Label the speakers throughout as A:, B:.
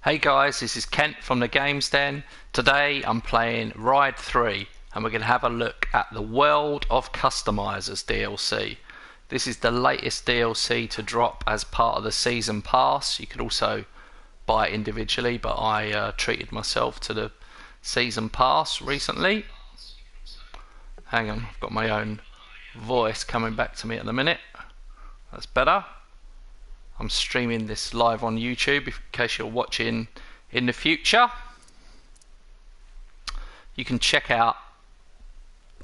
A: Hey guys, this is Kent from the Games Den. Today I'm playing Ride 3 and we're going to have a look at the World of Customizers DLC. This is the latest DLC to drop as part of the Season Pass. You could also buy it individually, but I treated myself to the Season Pass recently. Hang on, I've got my own voice coming back to me at the minute. That's better. I'm streaming this live on YouTube in case you're watching in the future. You can check out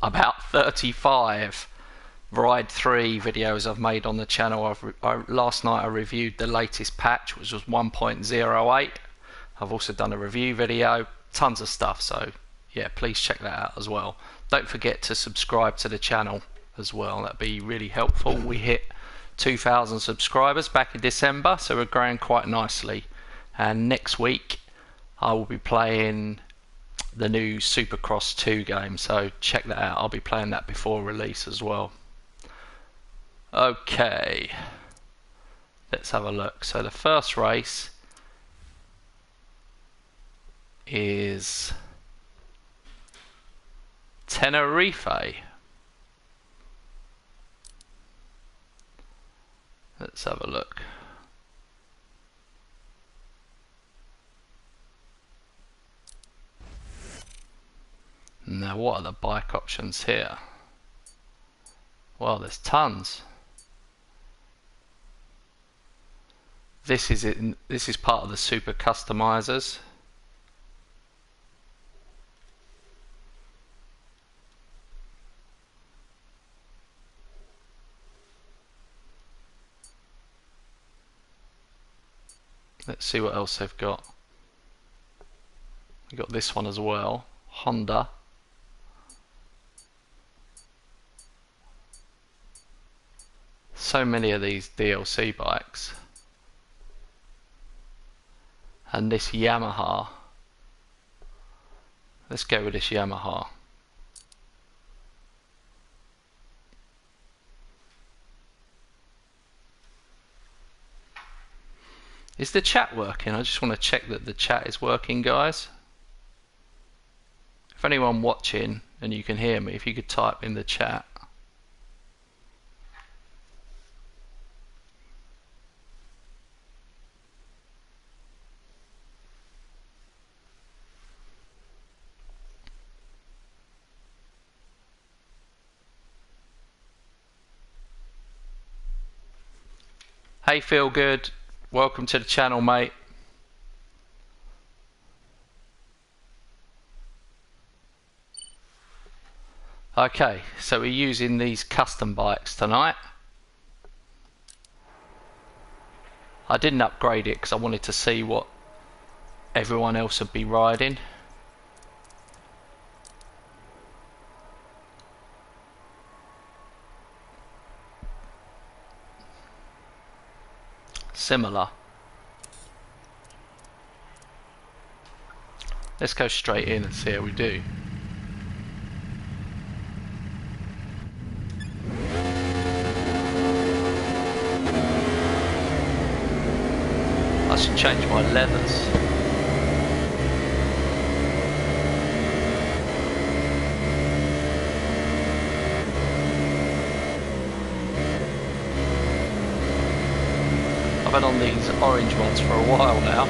A: about 35 Ride 3 videos I've made on the channel. Last night I reviewed the latest patch, which was 1.08. I've also done a review video, tons of stuff, so yeah, please check that out as well. Don't forget to subscribe to the channel as well, that'd be really helpful. We hit 2,000 subscribers back in December, so we're growing quite nicely. And next week I will be playing the new Supercross 2 game, so check that out. I'll be playing that before release as well. Okay, let's have a look. So the first race is Tenerife. Let's have a look. Now, what are the bike options here? Well, there's tons. This is it. This is part of the Super Customizers. Let's see what else they've got. We've got this one as well, Honda. So many of these DLC bikes. And this Yamaha. Let's go with this Yamaha. Is the chat working? I just want to check that the chat is working, guys. If anyone watching and you can hear me, if you could type in the chat. Hey, Feel Good. Welcome to the channel, mate. Okay, so we're using these custom bikes tonight. I didn't upgrade it because I wanted to see what everyone else would be riding. Similar. Let's go straight in and see how we do. I should change my leathers. I've been on these orange ones for a while now.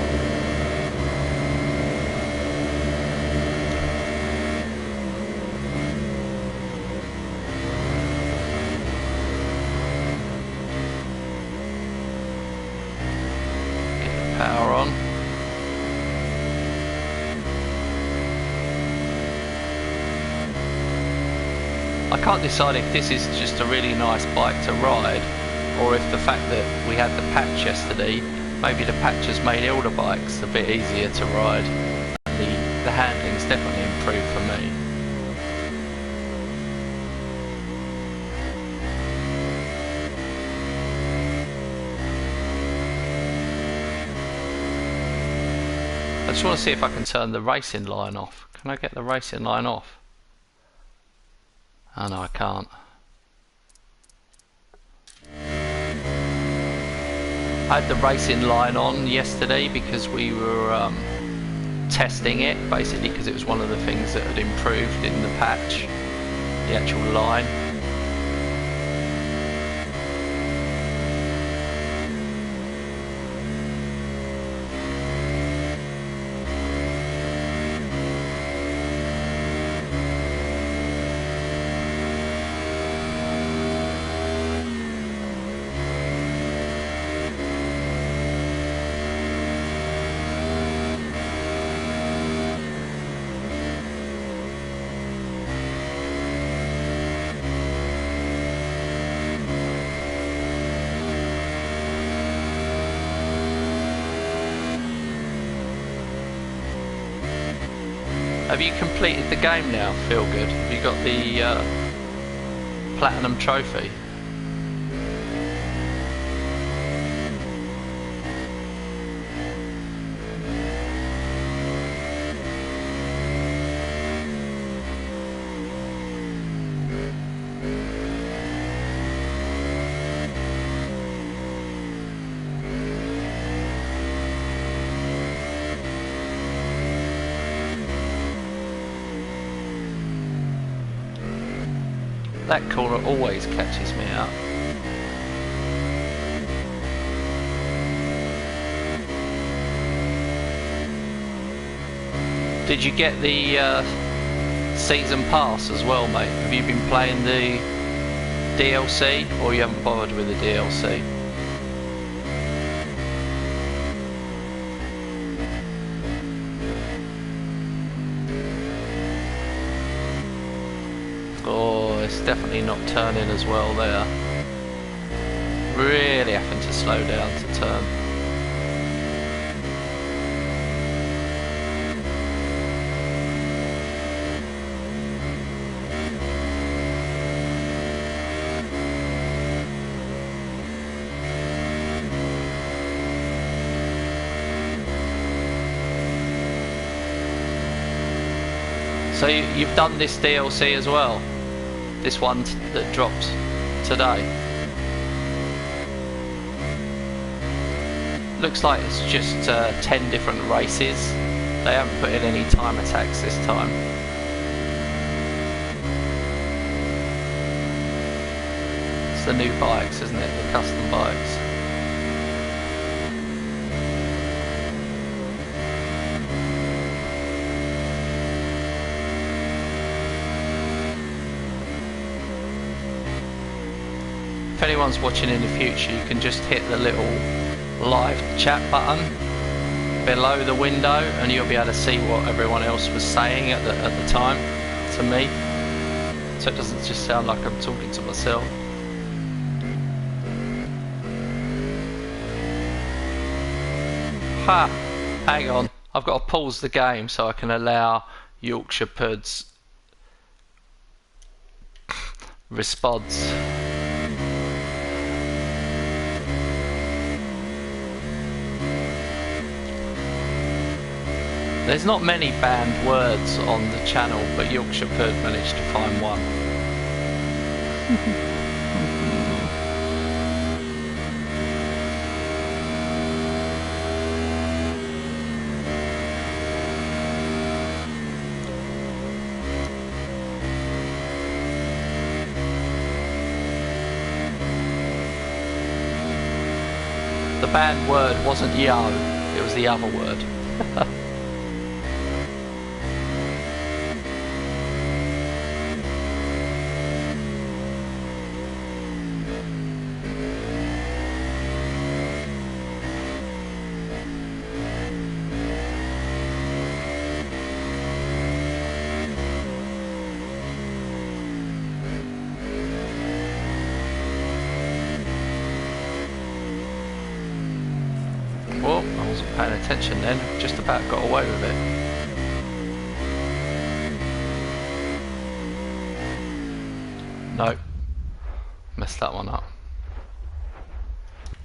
A: Get the power on. I can't decide if this is just a really nice bike to ride, or if the fact that we had the patch yesterday, maybe the patch has made all the bikes a bit easier to ride. And the handling's definitely improved for me. I just want to see if I can turn the racing line off. Can I get the racing line off? Oh no, I can't. I had the racing line on yesterday because we were testing it, basically because it was one of the things that had improved in the patch, the actual line. Have you completed the game now, Feel Good? Have you got the Platinum Trophy? That corner always catches me out. Did you get the season pass as well, mate? Have you been playing the DLC, or you haven't bothered with the DLC? Definitely not turning as well there. Really having to slow down to turn. So you've done this DLC as well? This one that dropped today. Looks like it's just 10 different races. They haven't put in any time attacks this time. It's the new bikes, isn't it? The custom bikes. If anyone's watching in the future, you can just hit the little live chat button below the window and you'll be able to see what everyone else was saying at the time to me, so it doesn't just sound like I'm talking to myself. Ha! Hang on, I've got to pause the game so I can allow Yorkshire Pud's response. There's not many banned words on the channel, but Yorkshire Pud managed to find one. The banned word wasn't yo, it was the other word. Well, I wasn't paying attention then, just about got away with it. No, messed that one up.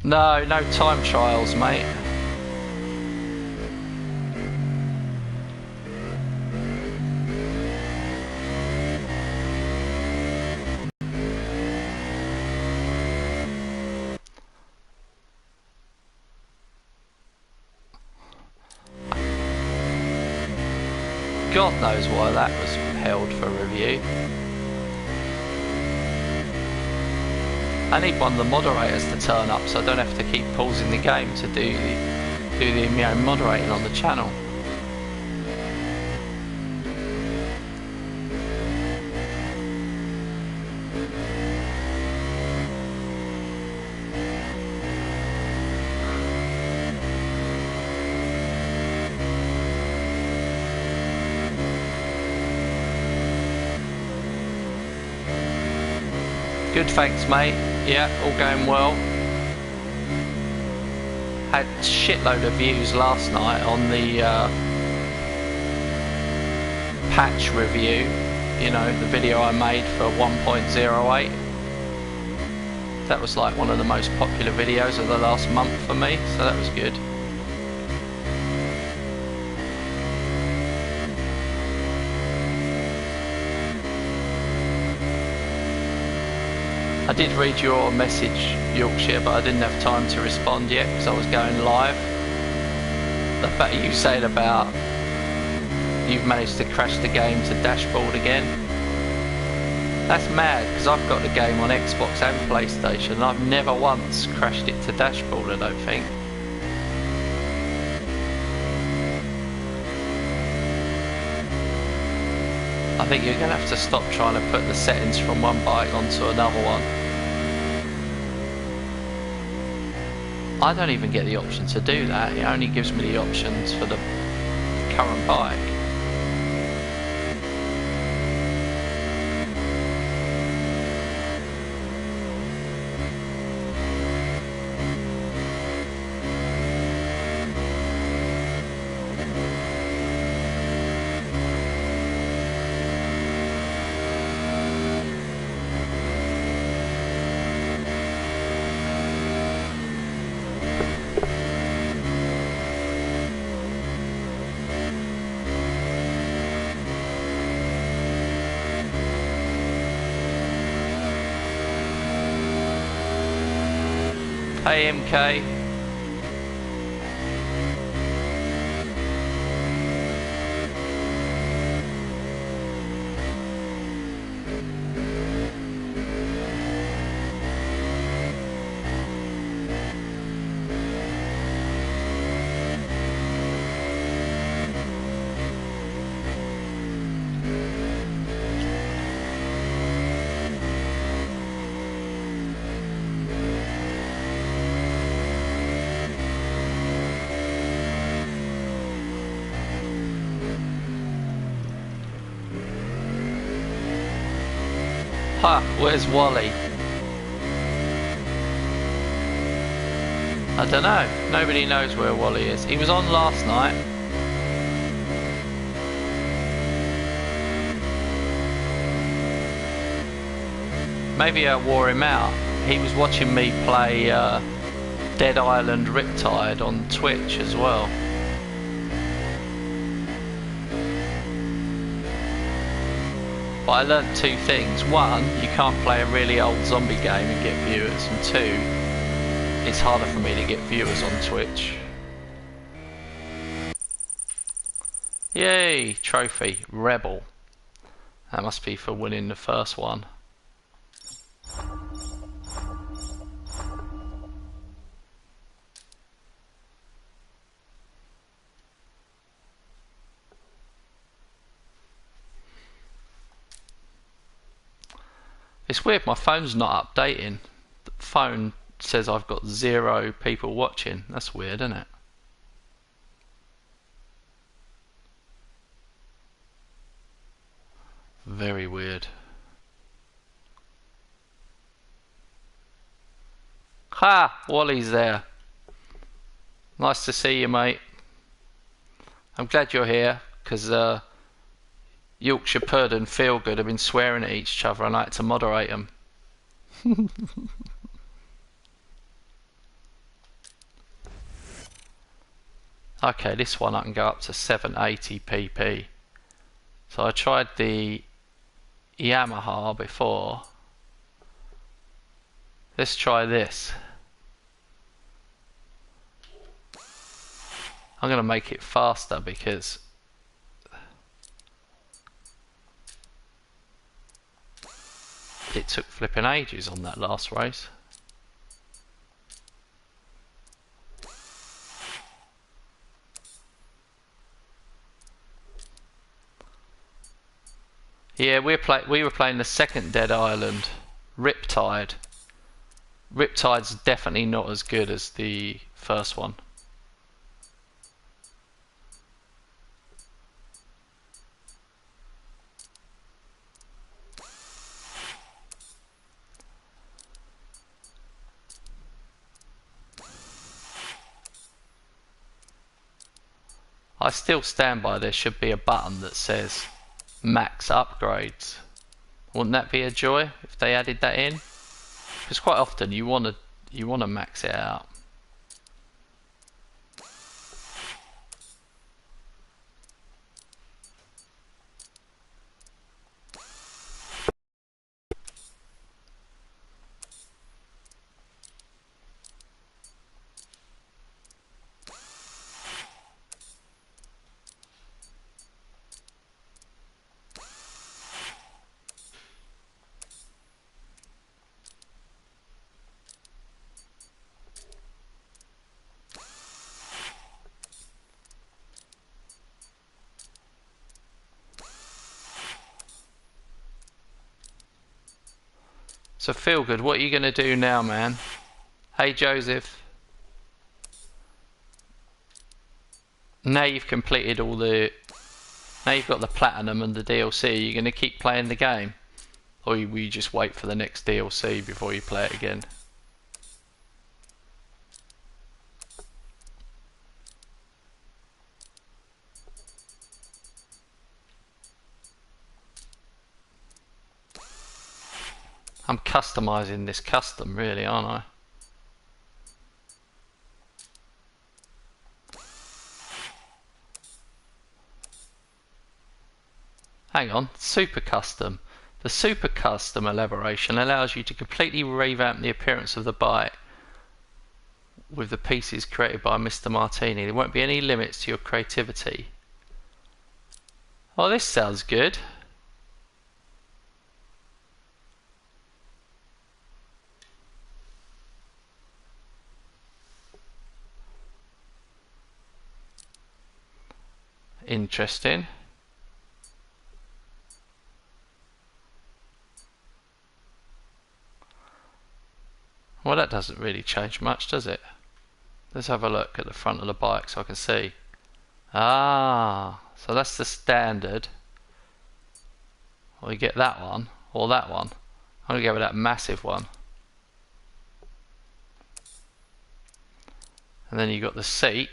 A: No time trials, mate. God knows why that was held for review. I need one of the moderators to turn up so I don't have to keep pausing the game to do the moderating on the channel. Good, thanks mate. Yeah, all going well. Had a shitload of views last night on the patch review, you know, the video I made for 1.08. That was like one of the most popular videos of the last month for me, so that was good. I did read your message, Yorkshire, but I didn't have time to respond yet because I was going live. The fact you said about you've managed to crash the game to dashboard again, that's mad because I've got the game on Xbox and PlayStation and I've never once crashed it to dashboard, I don't think. I think you're going to have to stop trying to put the settings from one bike onto another one. I don't even get the option to do that, it only gives me the options for the current bike. Hey MK. Ha, where's Wally? I don't know. Nobody knows where Wally is. He was on last night. Maybe I wore him out. He was watching me play Dead Island Riptide on Twitch as well. But I learnt two things. One, you can't play a really old zombie game and get viewers. And two, it's harder for me to get viewers on Twitch. Yay, trophy, Rebel. That must be for winning the first one. It's weird, my phone's not updating. The phone says I've got 0 people watching. That's weird, isn't it? Very weird. Ha! Wally's there. Nice to see you, mate. I'm glad you're here, because Yorkshire Pud and Feelgood have been swearing at each other and I had to moderate them. Okay, this one I can go up to 780 pp. So I tried the Yamaha before. Let's try this. I'm going to make it faster because it took flipping ages on that last race. Yeah, we were playing the second Dead Island, Riptide. Riptide's definitely not as good as the first one. I still stand by there should be a button that says max upgrades. Wouldn't that be a joy if they added that in? Because quite often you want to max it out. So feel good. What are you going to do now, man? Hey, Joseph. Now you've completed all the... Now you've got the Platinum and the DLC. Are you going to keep playing the game? Or will you just wait for the next DLC before you play it again? I'm customizing this custom, really, aren't I? Hang on, Super Custom. The Super Custom elaboration allows you to completely revamp the appearance of the bike with the pieces created by Mr. Martini. There won't be any limits to your creativity. Oh, this sounds good. Interesting. Well, that doesn't really change much, does it? Let's have a look at the front of the bike so I can see. Ah, so that's the standard. We get that one, or that one. I'm going to go with that massive one. And then you got the seat.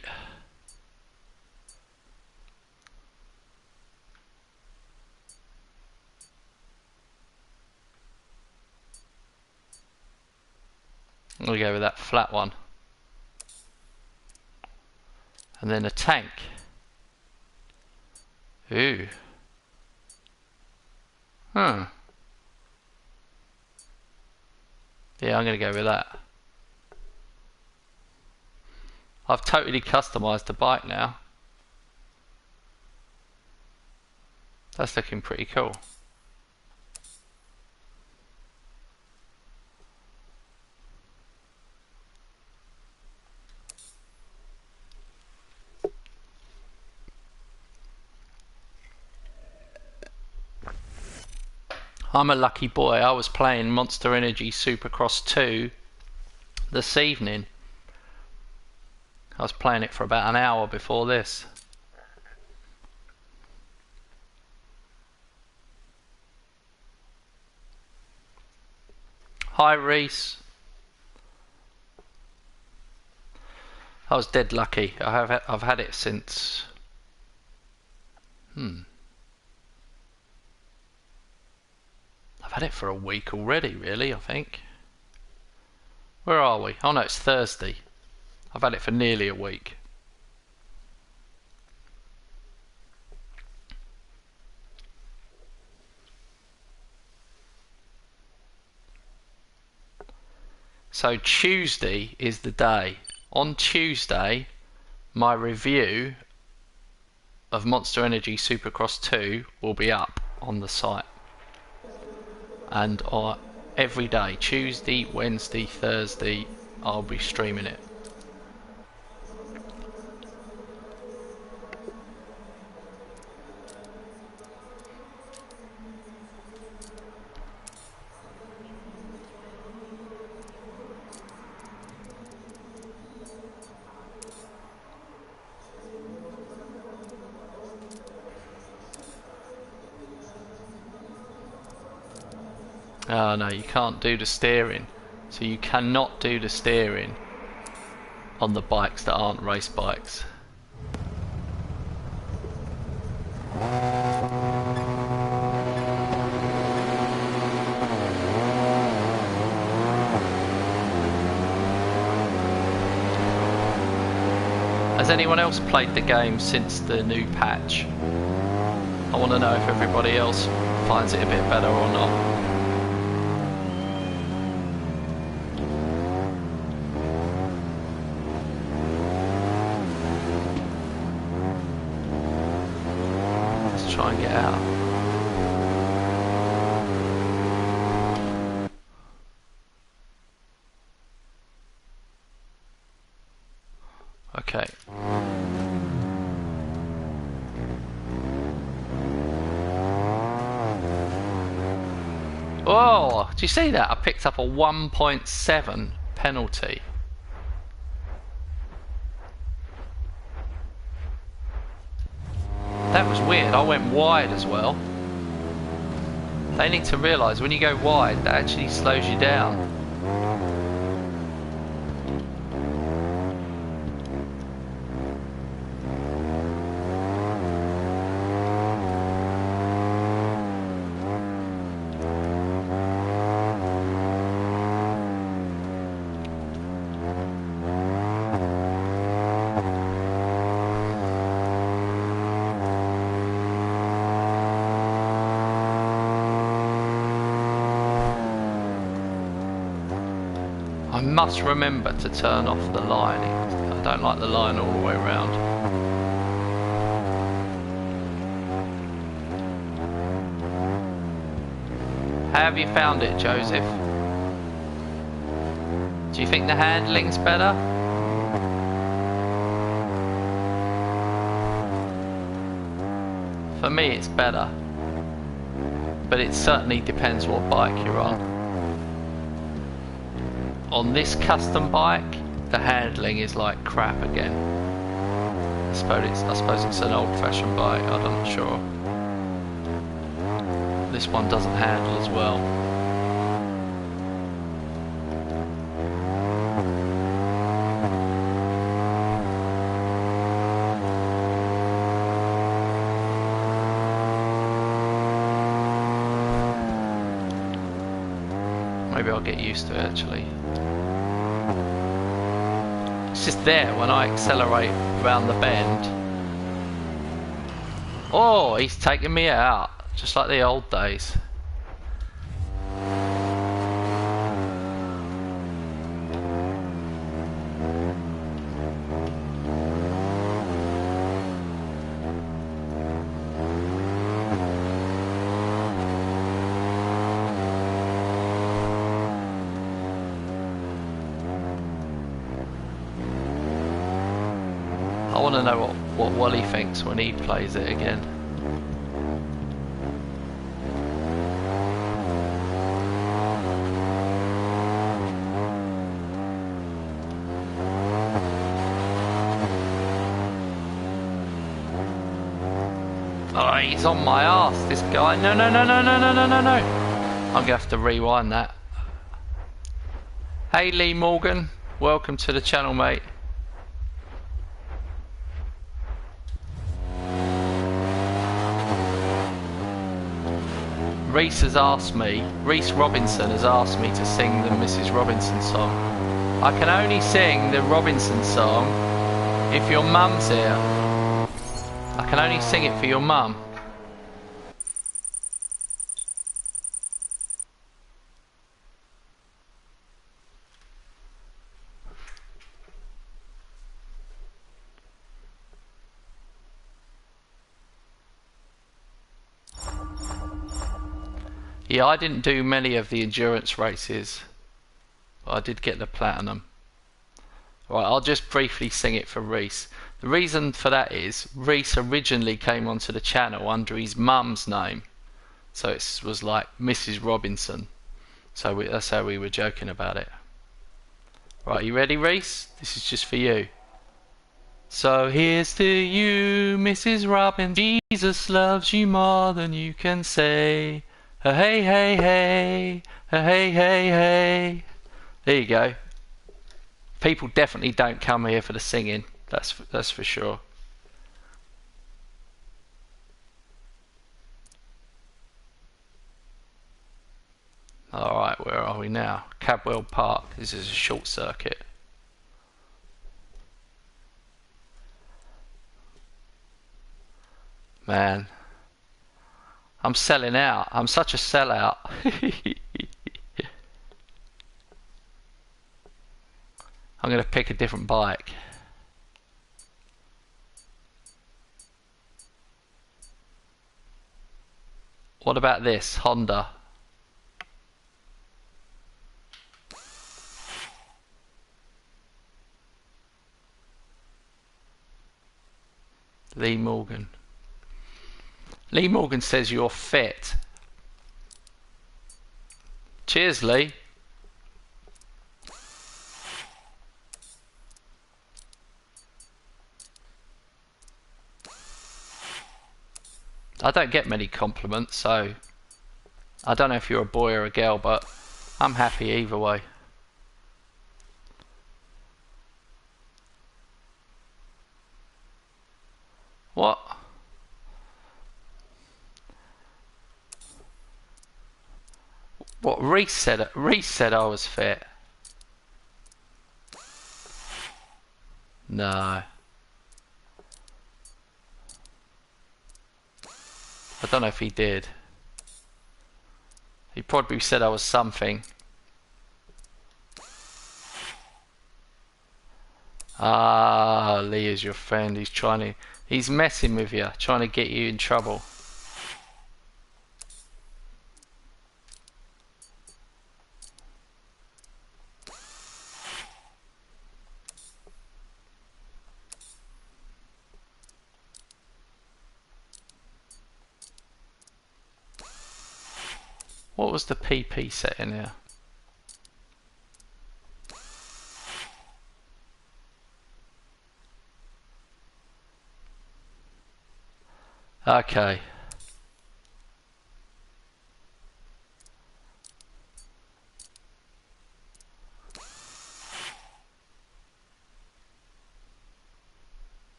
A: I'm going to go with that flat one. And then a tank. Ooh. Yeah, I'm going to go with that. I've totally customized the bike now. That's looking pretty cool. I'm a lucky boy. I was playing Monster Energy Supercross 2 this evening. I was playing it for about an hour before this. Hi, Reese. I was dead lucky. I've had it since... I've had it for a week already, really, I think. Where are we? Oh no, it's Thursday. I've had it for nearly a week. So Tuesday is the day. On Tuesday, my review of Monster Energy Supercross 2 will be up on the site. And every day. Tuesday, Wednesday, Thursday, I'll be streaming it. Oh no, you can't do the steering. So you cannot do the steering on the bikes that aren't race bikes. Has anyone else played the game since the new patch? I want to know if everybody else finds it a bit better or not. Try and get out. Okay. Oh, do you see that? I picked up a 1.7 penalty. That was weird. I went wide as well. They need to realise when you go wide, that actually slows you down. I must remember to turn off the line. I don't like the line all the way around. How have you found it, Joseph? Do you think the handling's better? For me it's better, but it certainly depends what bike you're on. On this custom bike, the handling is like crap again. I suppose it's an old-fashioned bike, I'm not sure. This one doesn't handle as well. Maybe I'll get used to it actually. It's just there when I accelerate around the bend. Oh, he's taking me out, just like the old days. I want to know what Wally thinks when he plays it again. Oh, he's on my arse, this guy. No, no, no, no, no, no, no, no, no. I'm going to have to rewind that. Hey, Lee Morgan. Welcome to the channel, mate. Reese Robinson has asked me to sing the Mrs. Robinson song. I can only sing the Robinson song if your mum's here. I can only sing it for your mum. Yeah, I didn't do many of the endurance races, but I did get the platinum. Right, I'll just briefly sing it for Reese. The reason for that is Reese originally came onto the channel under his mum's name, so it was like Mrs. Robinson. So that's how we were joking about it. Right, you ready, Reese? This is just for you. So here's to you, Mrs. Robin. Jesus loves you more than you can say. Hey, hey, hey. Hey, hey, hey. There you go. People definitely don't come here for the singing. That's for sure. Alright, where are we now? Cadwell Park. This is a short circuit. Man, I'm selling out. I'm such a sellout. I'm going to pick a different bike. What about this? Honda. Lee Morgan. Lee Morgan says you're fit. Cheers, Lee. I don't get many compliments, so I don't know if you're a boy or a girl, but I'm happy either way. What? What Reese said? Reese said I was fit. No. I don't know if he did. He probably said I was something. Ah, Lee is your friend. He's messing with you, trying to get you in trouble. What was the PP setting here? Okay.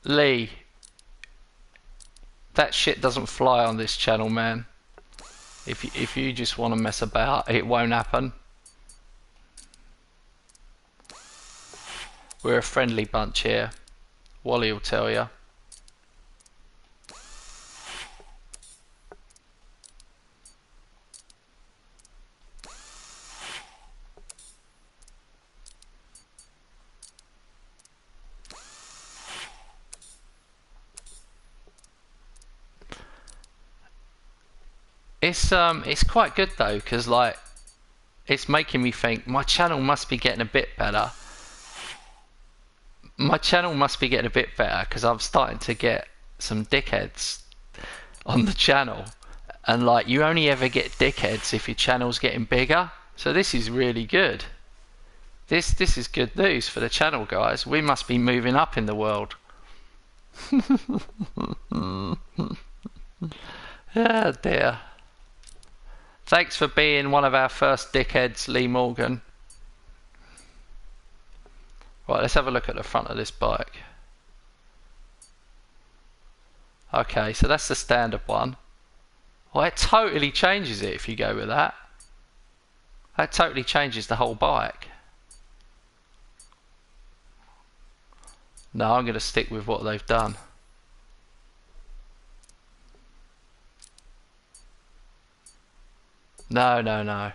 A: Lee, that shit doesn't fly on this channel, man. If you just want to mess about, it won't happen. We're a friendly bunch here. Wally will tell you. It's quite good though, because like it's making me think my channel must be getting a bit better. My channel must be getting a bit better because I'm starting to get some dickheads on the channel, and like you only ever get dickheads if your channel's getting bigger. So this is really good. This is good news for the channel, guys. We must be moving up in the world. Oh dear. Thanks for being one of our first dickheads, Lee Morgan. Right, let's have a look at the front of this bike. Okay, so that's the standard one. Well, it totally changes it if you go with that. That totally changes the whole bike. No, I'm going to stick with what they've done. No, no, no.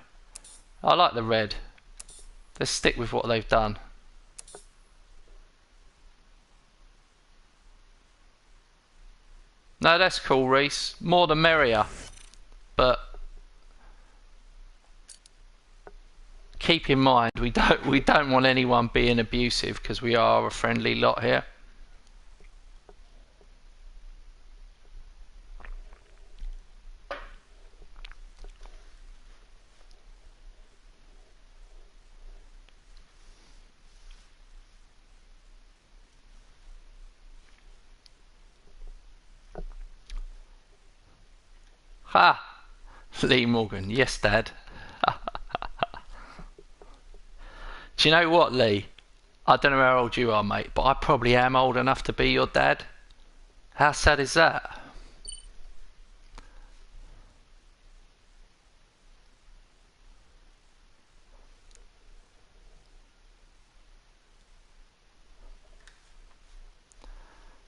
A: I like the red. Let's stick with what they've done. No, that's cool, Reese. More the merrier. But keep in mind, we don't want anyone being abusive because we are a friendly lot here. Ha! Lee Morgan. Yes, Dad. Do you know what, Lee? I don't know how old you are, mate, but I probably am old enough to be your dad. How sad is that?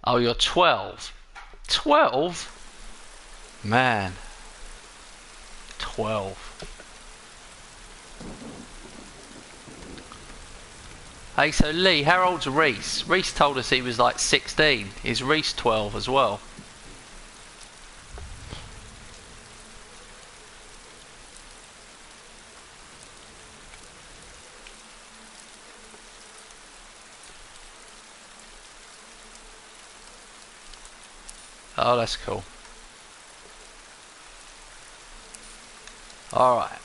A: Oh, you're 12. 12? Man. 12. Hey, so Lee, how old's Reese? Reese told us he was like 16. Is Reese 12 as well? Oh, that's cool. Alright.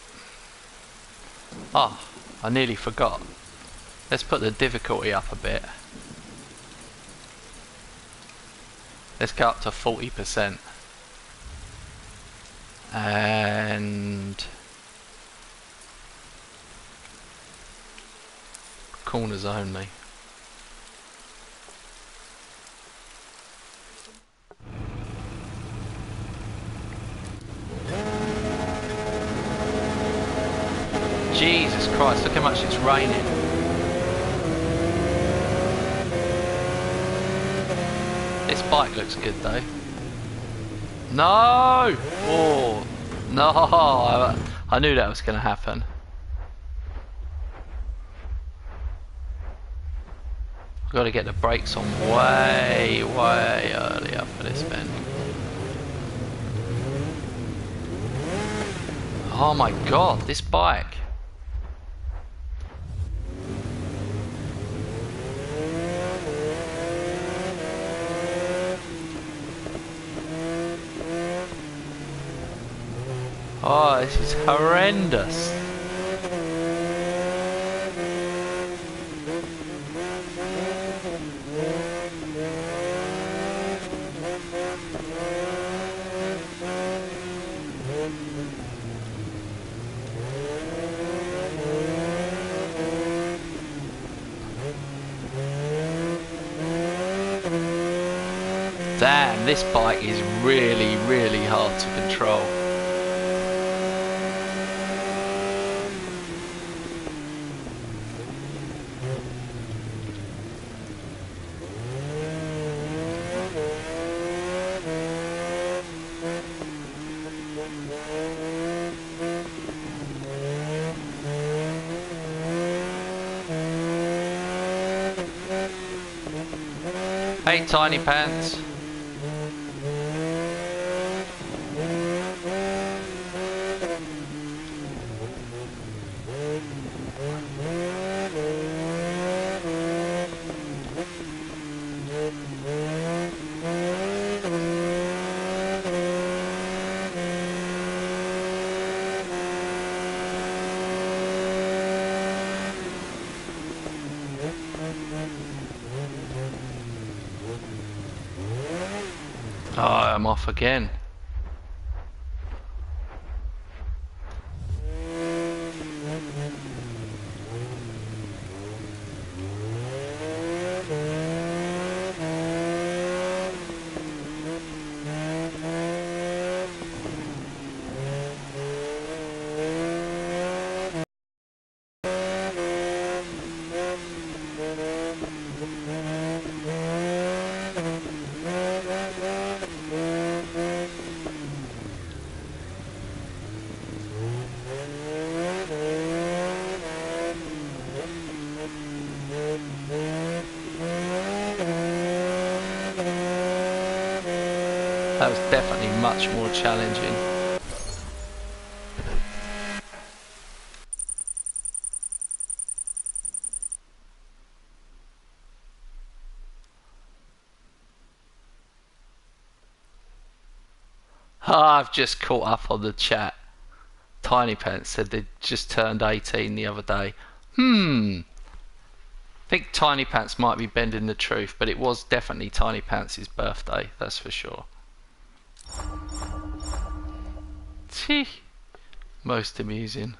A: Oh, I nearly forgot. Let's put the difficulty up a bit. Let's go up to 40%. And corners only. Jesus Christ, look how much it's raining. This bike looks good though. No! Oh, no! I knew that was going to happen. I've got to get the brakes on way earlier for this bend. Oh my god, this bike. Oh, this is horrendous. Damn, this bike is really hard to control. Hey, Tiny Pants. Oh, I'm off again. That was definitely much more challenging. I've just caught up on the chat. Tiny Pants said they just turned 18 the other day. I think Tiny Pants might be bending the truth, but it was definitely Tiny Pants' birthday, that's for sure. Tee. Most amusing.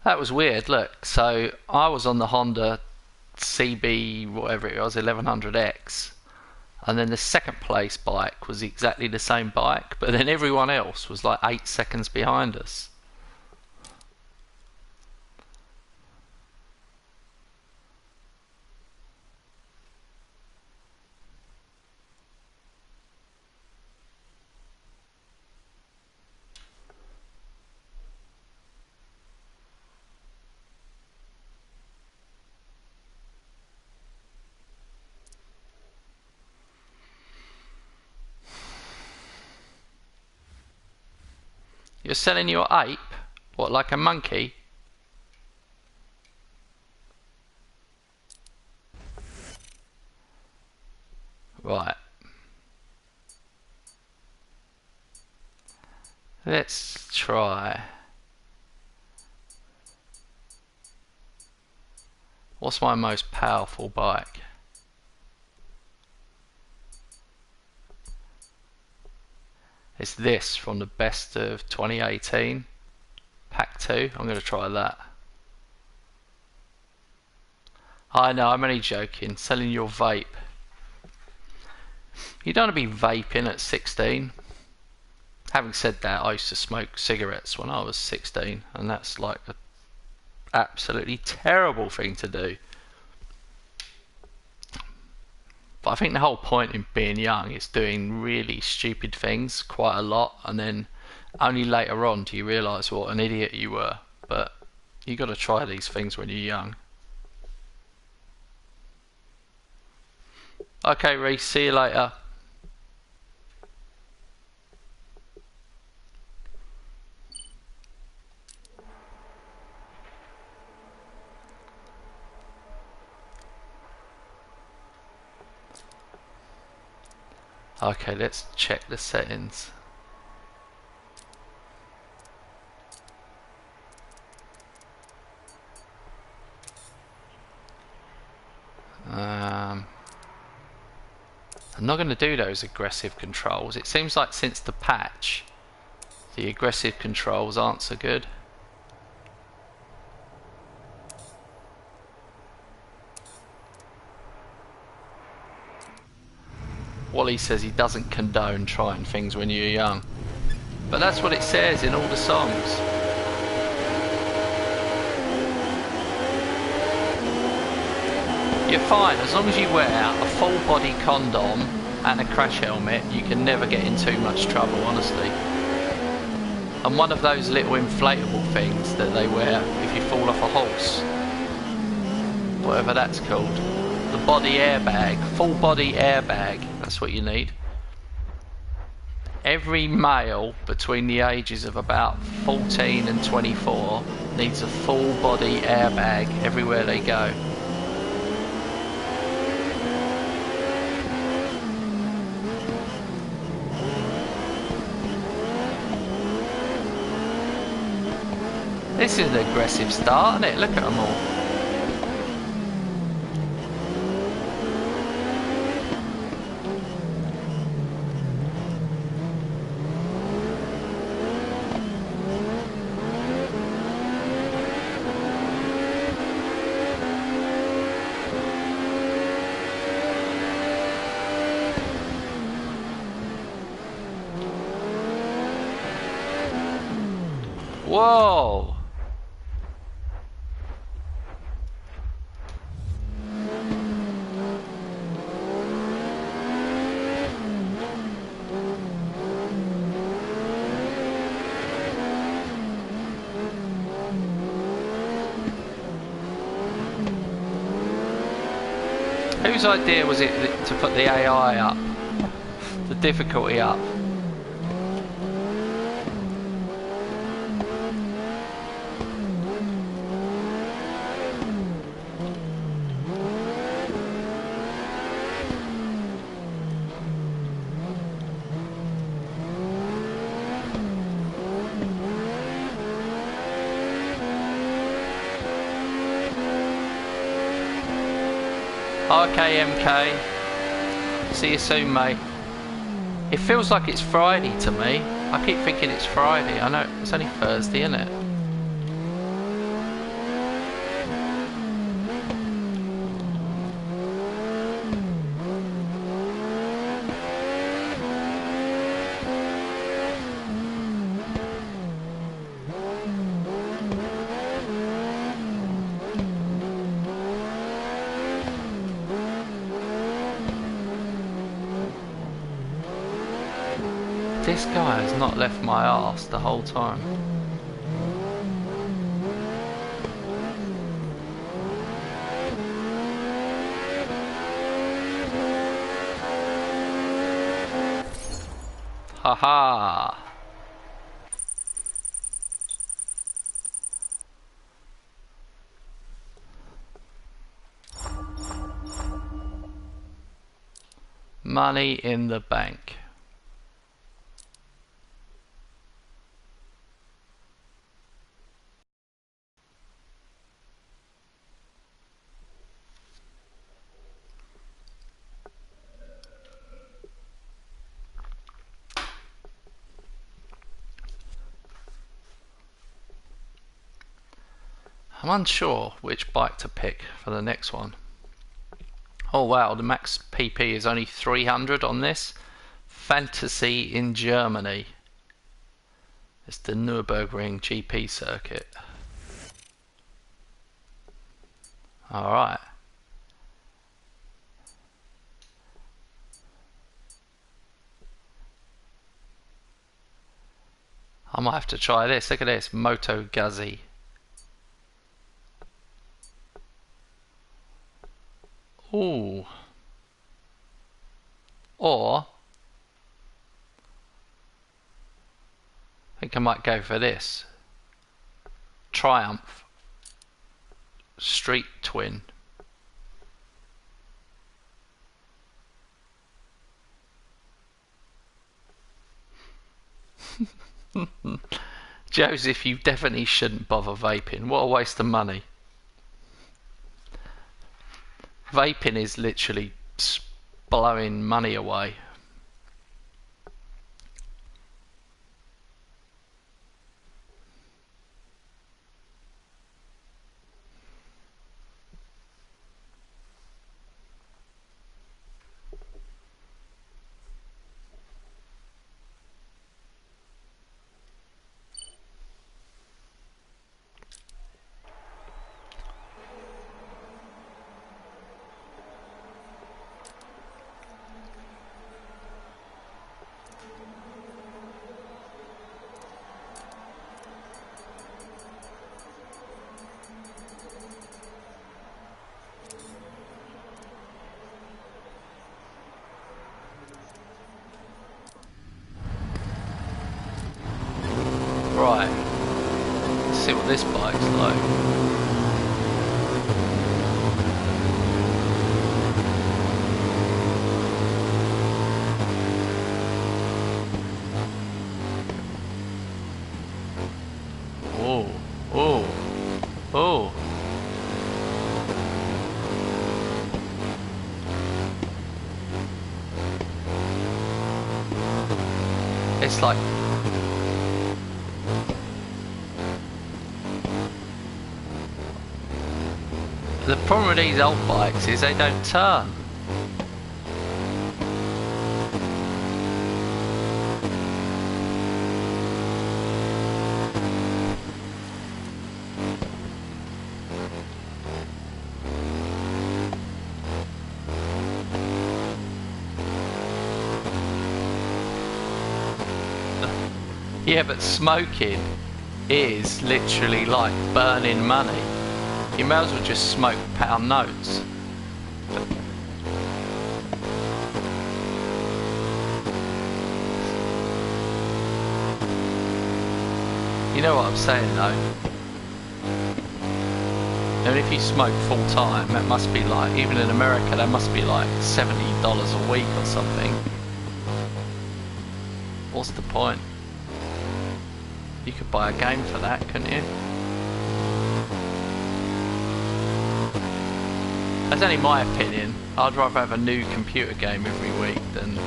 A: That was weird, look. So I was on the Honda CB, whatever it was, 1100X. And then the second place bike was exactly the same bike, but then everyone else was like 8 seconds behind us. You're selling your ape? What, like a monkey? Right. Let's try. What's my most powerful bike? It's this from the best of 2018. Pack 2. I'm going to try that. I know, I'm only joking. Selling your vape. You don't want to be vaping at 16. Having said that, I used to smoke cigarettes when I was 16, and that's like an absolutely terrible thing to do. But I think the whole point in being young is doing really stupid things quite a lot, and then only later on do you realise what an idiot you were. But you got to try these things when you're young. Okay, Reese, see you later. Okay, let's check the settings. I'm not going to do those aggressive controls. It seems like since the patch, the aggressive controls aren't so good. Wally says he doesn't condone trying things when you're young. But that's what it says in all the songs. You're fine, as long as you wear a full body condom and a crash helmet, you can never get in too much trouble, honestly. And one of those little inflatable things that they wear if you fall off a horse, whatever that's called. The body airbag, full body airbag, that's what you need. Every male between the ages of about 14 and 24 needs a full body airbag everywhere they go. This is an aggressive start, isn't it? Look at them all. Whoa! Whose idea was it to put the AI up? The difficulty up? Okay, MK. See you soon, mate. It feels like it's Friday to me. I keep thinking it's Friday. I know it's only Thursday, isn't it? This guy has not left my arse the whole time. Haha. Money in the bank. I'm unsure which bike to pick for the next one. Oh wow, the max PP is only 300 on this. Fantasy in Germany. It's the Nürburgring GP circuit. Alright. I might have to try this. Look at this, Moto Guzzi. Ooh. Or I think I might go for this. Triumph Street Twin. Joseph, you definitely shouldn't bother vaping. What a waste of money. Vaping is literally blowing money away. Right, let's see what this bike's like. Oh, oh, oh. It's like the problem with these old bikes is they don't turn. Yeah, but smoking is literally like burning money. You may as well just smoke pound notes. You know what I'm saying though? And if you smoke full time, that must be like, even in America, that must be like $70 a week or something. What's the point? You could buy a game for that, couldn't you? That's only my opinion. I'd rather have a new computer game every week than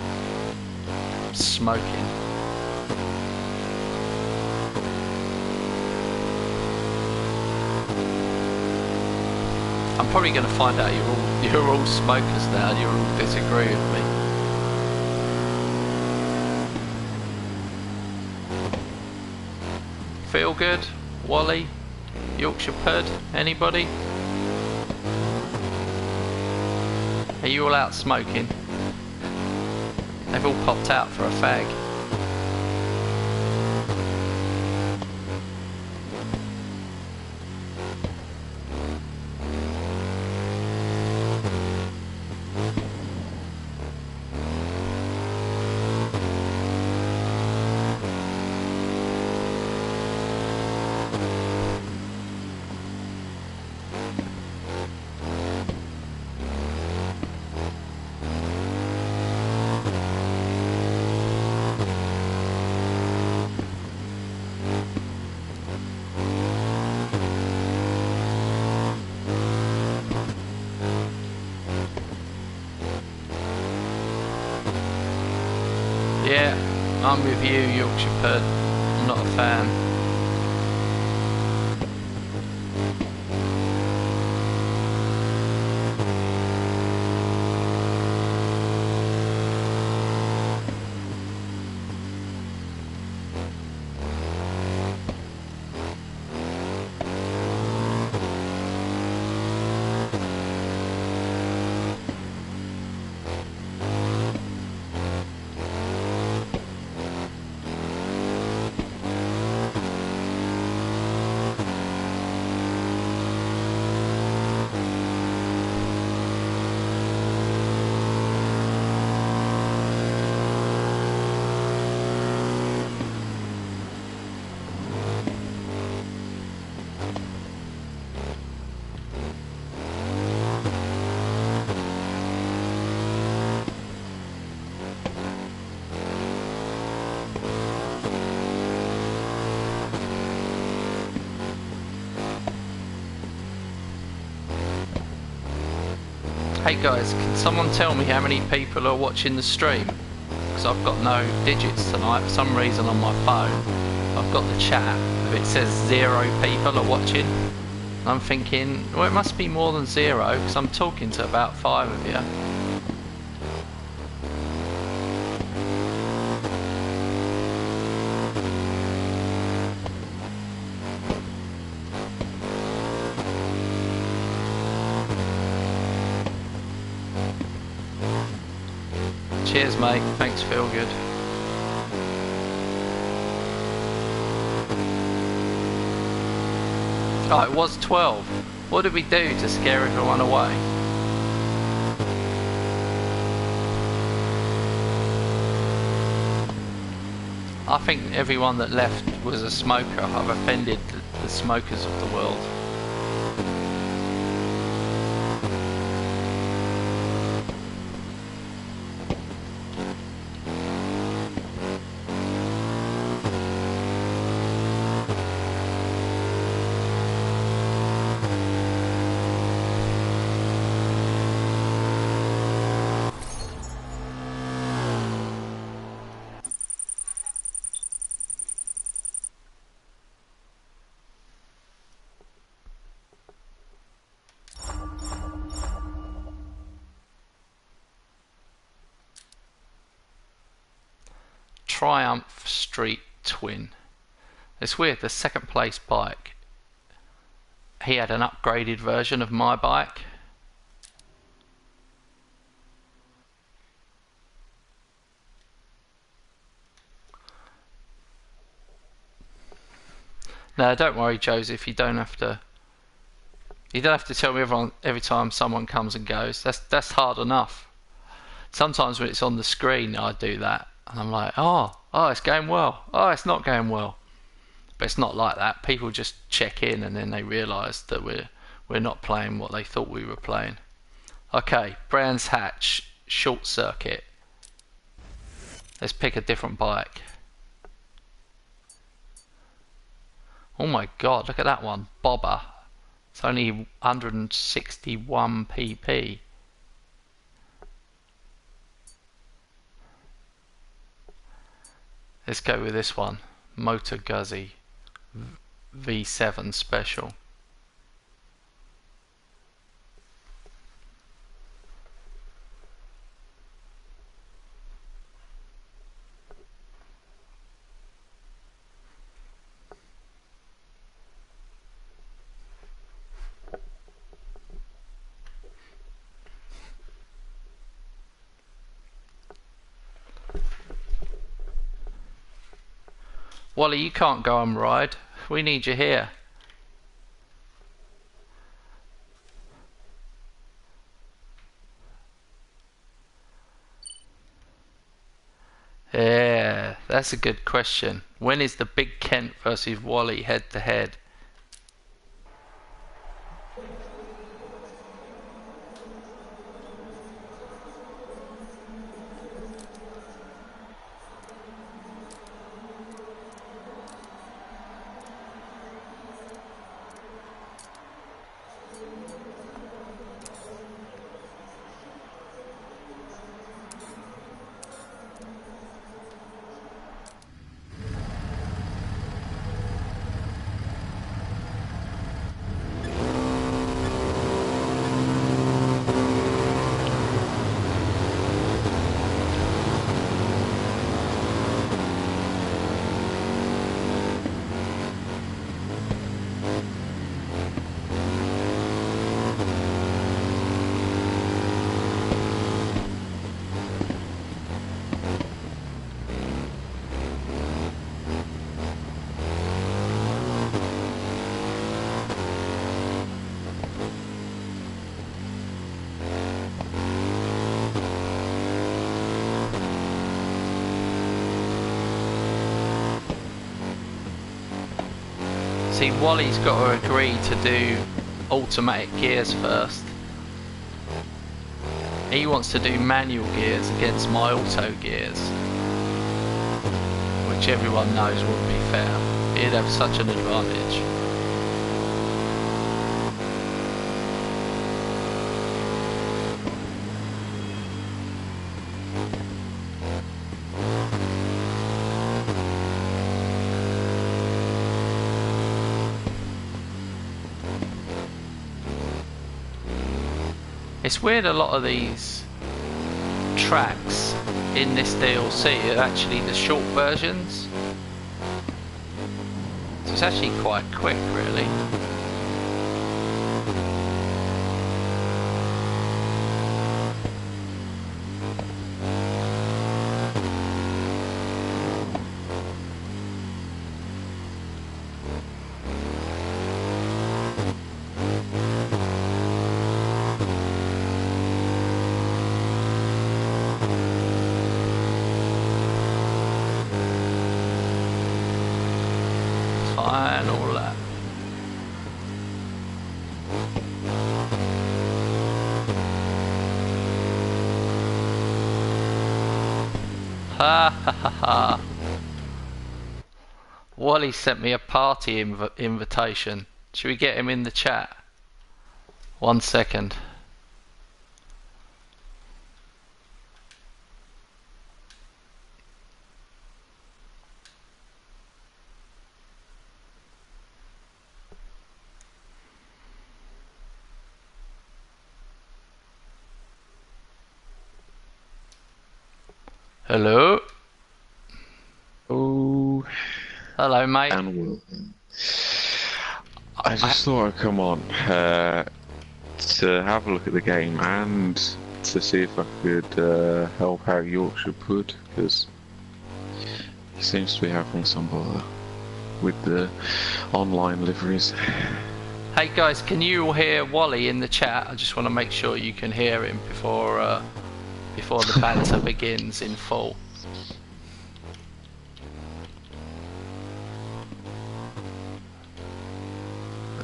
A: smoking. I'm probably going to find out you're all smokers now and you'll all disagree with me. Feel good? Wally? Yorkshire Pud? Anybody? Are you all out smoking? They've all popped out for a fag. Yeah, I'm with you, Yorkshire Pud. I'm not a fan. Hey guys, can someone tell me how many people are watching the stream? Because I've got no digits tonight. For some reason on my phone, I've got the chat, but it says 0 people are watching. And I'm thinking, well, it must be more than 0, because I'm talking to about 5 of you. Cheers mate, thanks, feel good. Oh, it was 12. What did we do to scare everyone away? I think everyone that left was a smoker. I've offended the smokers of the world. Triumph Street Twin. It's weird, the second place bike, he had an upgraded version of my bike. No, don't worry Joseph, you don't have to tell me every time someone comes and goes. That's hard enough. Sometimes when it's on the screen I do that and I'm like, oh, it's going well. Oh, it's not going well. But it's not like that. People just check in and then they realise that we're not playing what they thought we were playing. Okay, Brands Hatch, Short Circuit. Let's pick a different bike. Oh my god, look at that one, Bobber. It's only 161 pp. Let's go with this one, Motor Guzzi V7 Special. Wally, you can't go and ride. We need you here. Yeah, that's a good question. When is the Big Kent versus Wally head to head? See, Wally's got to agree to do automatic gears first. He wants to do manual gears against my auto gears, which everyone knows wouldn't be fair. He'd have such an advantage. It's weird, a lot of these tracks in this DLC are actually the short versions. So it's actually quite quick, really. Final lap. Ha ha ha ha. Wally sent me a party invitation. Should we get him in the chat? 1 second. Hello.
B: Oh,
A: Hello, mate.
B: and welcome. I just thought I'd come on to have a look at the game and to see if I could help out Yorkshire Pud, because he seems to be having some bother with the online liveries.
A: Hey guys, can you all hear Wally in the chat? I just want to make sure you can hear him before the banter begins in full.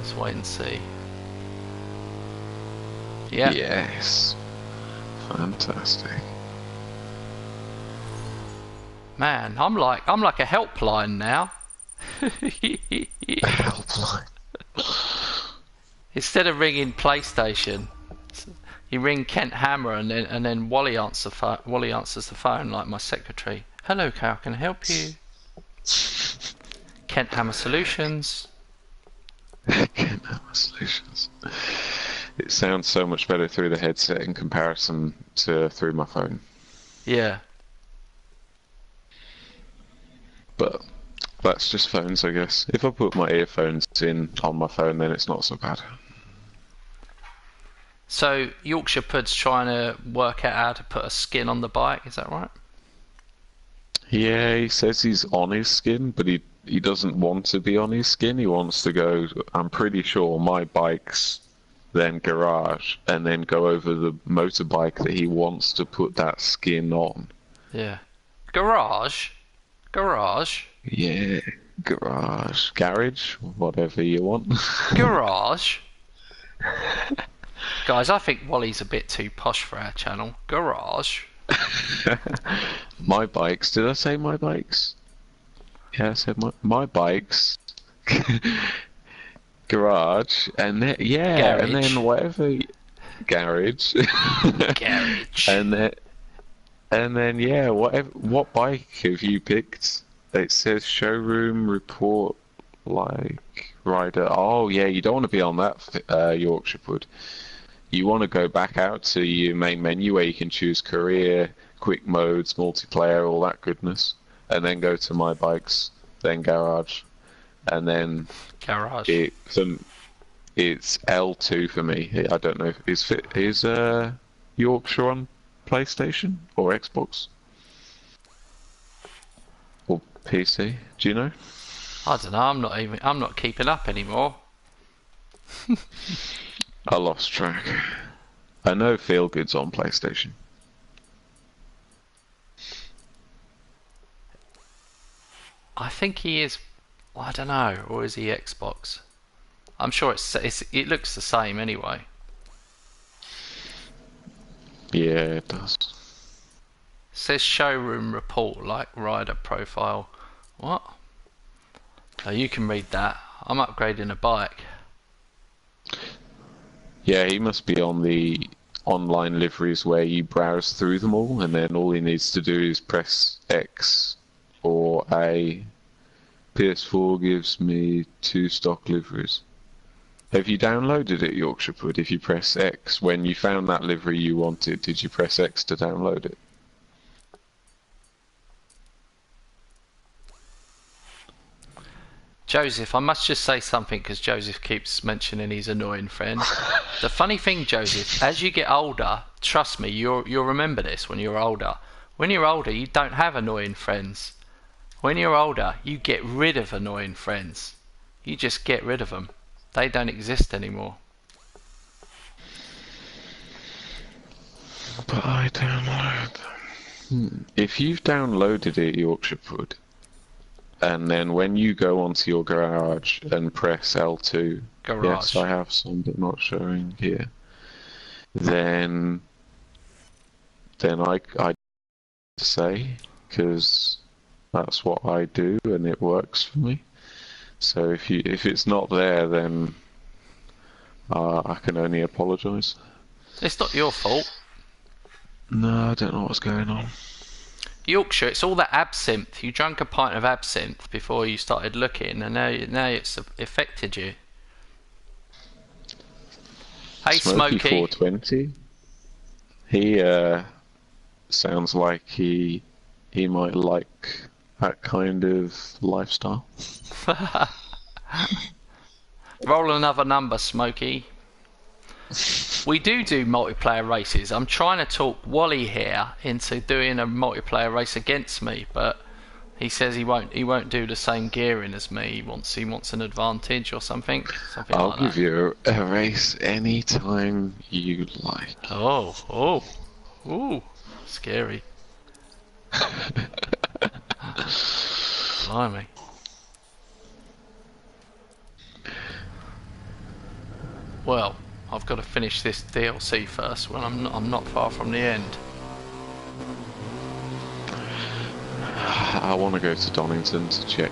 A: Let's wait and see. Yeah.
B: Yes. Fantastic.
A: Man, I'm like a helpline now.
B: Helpline.
A: Instead of ringing PlayStation, you ring Kent Hammer, and then Wally answers the phone like my secretary. Hello, Carl, can I help you? Kent Hammer Solutions.
B: Kent Hammer Solutions. It sounds so much better through the headset in comparison to through my phone.
A: Yeah.
B: But that's just phones, I guess. If I put my earphones in on my phone, then it's not so bad.
A: So Yorkshire Pud's trying to work out how to put a skin on the bike, is that right?
B: Yeah, he says he's on his skin, but he doesn't want to be on his skin. He wants to go, I'm pretty sure, my bike's, then garage, and then go over the motorbike that he wants to put that skin on.
A: Yeah. Garage?
B: Yeah, garage, whatever you want.
A: Garage? Guys, I think Wally's a bit too posh for our channel. Garage?
B: My bikes, did I say my bikes? Yeah, I said my bikes. Garage, and then, yeah,
A: Garage.
B: and then whatever, garage.
A: Garage.
B: And then yeah, what bike have you picked? It says showroom report like rider. Oh yeah, you don't want to be on that Yorkshire Pud. You want to go back out to your main menu where you can choose career, quick modes, multiplayer, all that goodness, and then go to my bikes, then garage, and then
A: Garage.
B: It's L2 for me. I don't know. Is Yorkshire on PlayStation or Xbox or PC? Do you know?
A: I don't know. I'm not keeping up anymore.
B: I lost track. I know Feelgood's on PlayStation.
A: I think he is. I don't know, or is he Xbox? I'm sure it looks the same anyway.
B: Yeah, it does.
A: Says showroom report, like rider profile. What? Oh, you can read that. I'm upgrading a bike.
B: Yeah, he must be on the online liveries where you browse through them all, and then all he needs to do is press X or A. PS4 gives me 2 stock liveries. Have you downloaded it, Yorkshire Pud? If you press X, when you found that livery you wanted, did you press X to download it?
A: Joseph, I must just say something because Joseph keeps mentioning his annoying friend. The funny thing, Joseph, as you get older, trust me, you'll remember this when you're older. When you're older, you don't have annoying friends. When you're older, you get rid of annoying friends. You just get rid of them. They don't exist anymore.
B: But I download them. If you've downloaded it, Yorkshire Pud, and then when you go onto your garage and press L2, yes, I have some, but not showing here. Then I say, because that's what I do and it works for me. So if it's not there, then I can only apologise.
A: It's not your fault.
B: No, I don't know what's going on.
A: Yorkshire, it's all that absinthe. You drank a pint of absinthe before you started looking, and now it's affected you. Hey, Smokey.
B: 420. He sounds like he might like that kind of lifestyle.
A: Roll another number, Smokey. We do multiplayer races. I'm trying to talk Wally here into doing a multiplayer race against me, but he says he won't do the same gearing as me. He wants an advantage or something.
B: I'll
A: like
B: give
A: that.
B: you a race anytime you like.
A: Oh, scary. Blimey. Well, I've got to finish this DLC first when I'm not far from the end.
B: I want to go to Donington to check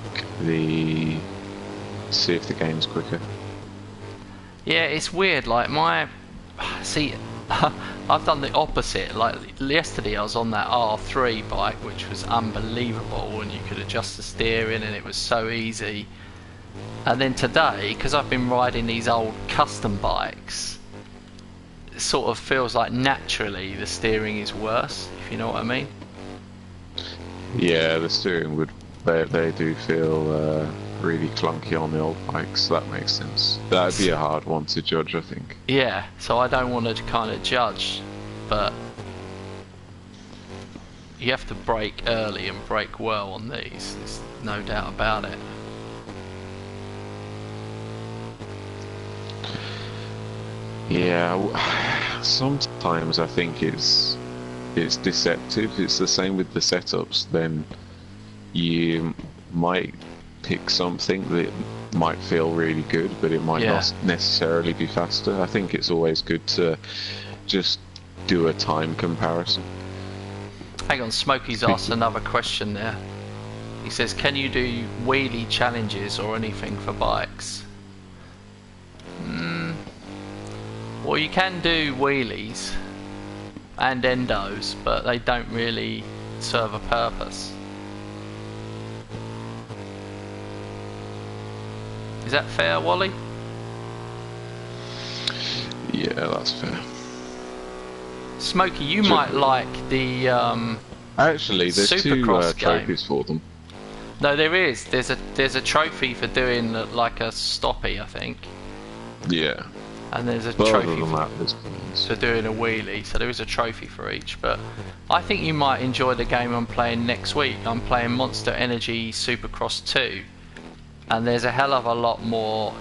B: see if the game's quicker.
A: Yeah, it's weird, like see, I've done the opposite. Like yesterday I was on that R3 bike, which was unbelievable, and you could adjust the steering and it was so easy. And then today, because I've been riding these old custom bikes, it sort of feels like naturally the steering is worse, if you know what I mean.
B: Yeah, the steering they do feel really clunky on the old bikes. That makes sense. That'd be a hard one to judge, I think.
A: Yeah, so I don't want to kind of judge, but you have to brake early and brake well on these. There's no doubt about it.
B: Yeah, sometimes I think it's deceptive. It's the same with the setups. Then you might pick something that might feel really good, but it might not necessarily be faster. I think it's always good to just do a time comparison.
A: Hang on, Smokey's asked another question there. He says, can you do wheelie challenges or anything for bikes? Well, you can do wheelies and endos, but they don't really serve a purpose. Is that fair, Wally?
B: Yeah, that's fair.
A: Smokey, you might like the
B: actually, there's two
A: Supercross
B: trophies for them.
A: No, there is. There's a trophy for doing like a stoppie, I think.
B: Yeah.
A: And there's a
B: But
A: trophy
B: other than
A: for,
B: that, there's points.
A: for doing a wheelie. So there is a trophy for each. But I think you might enjoy the game I'm playing next week. I'm playing Monster Energy Supercross 2. And there's a hell of a lot more.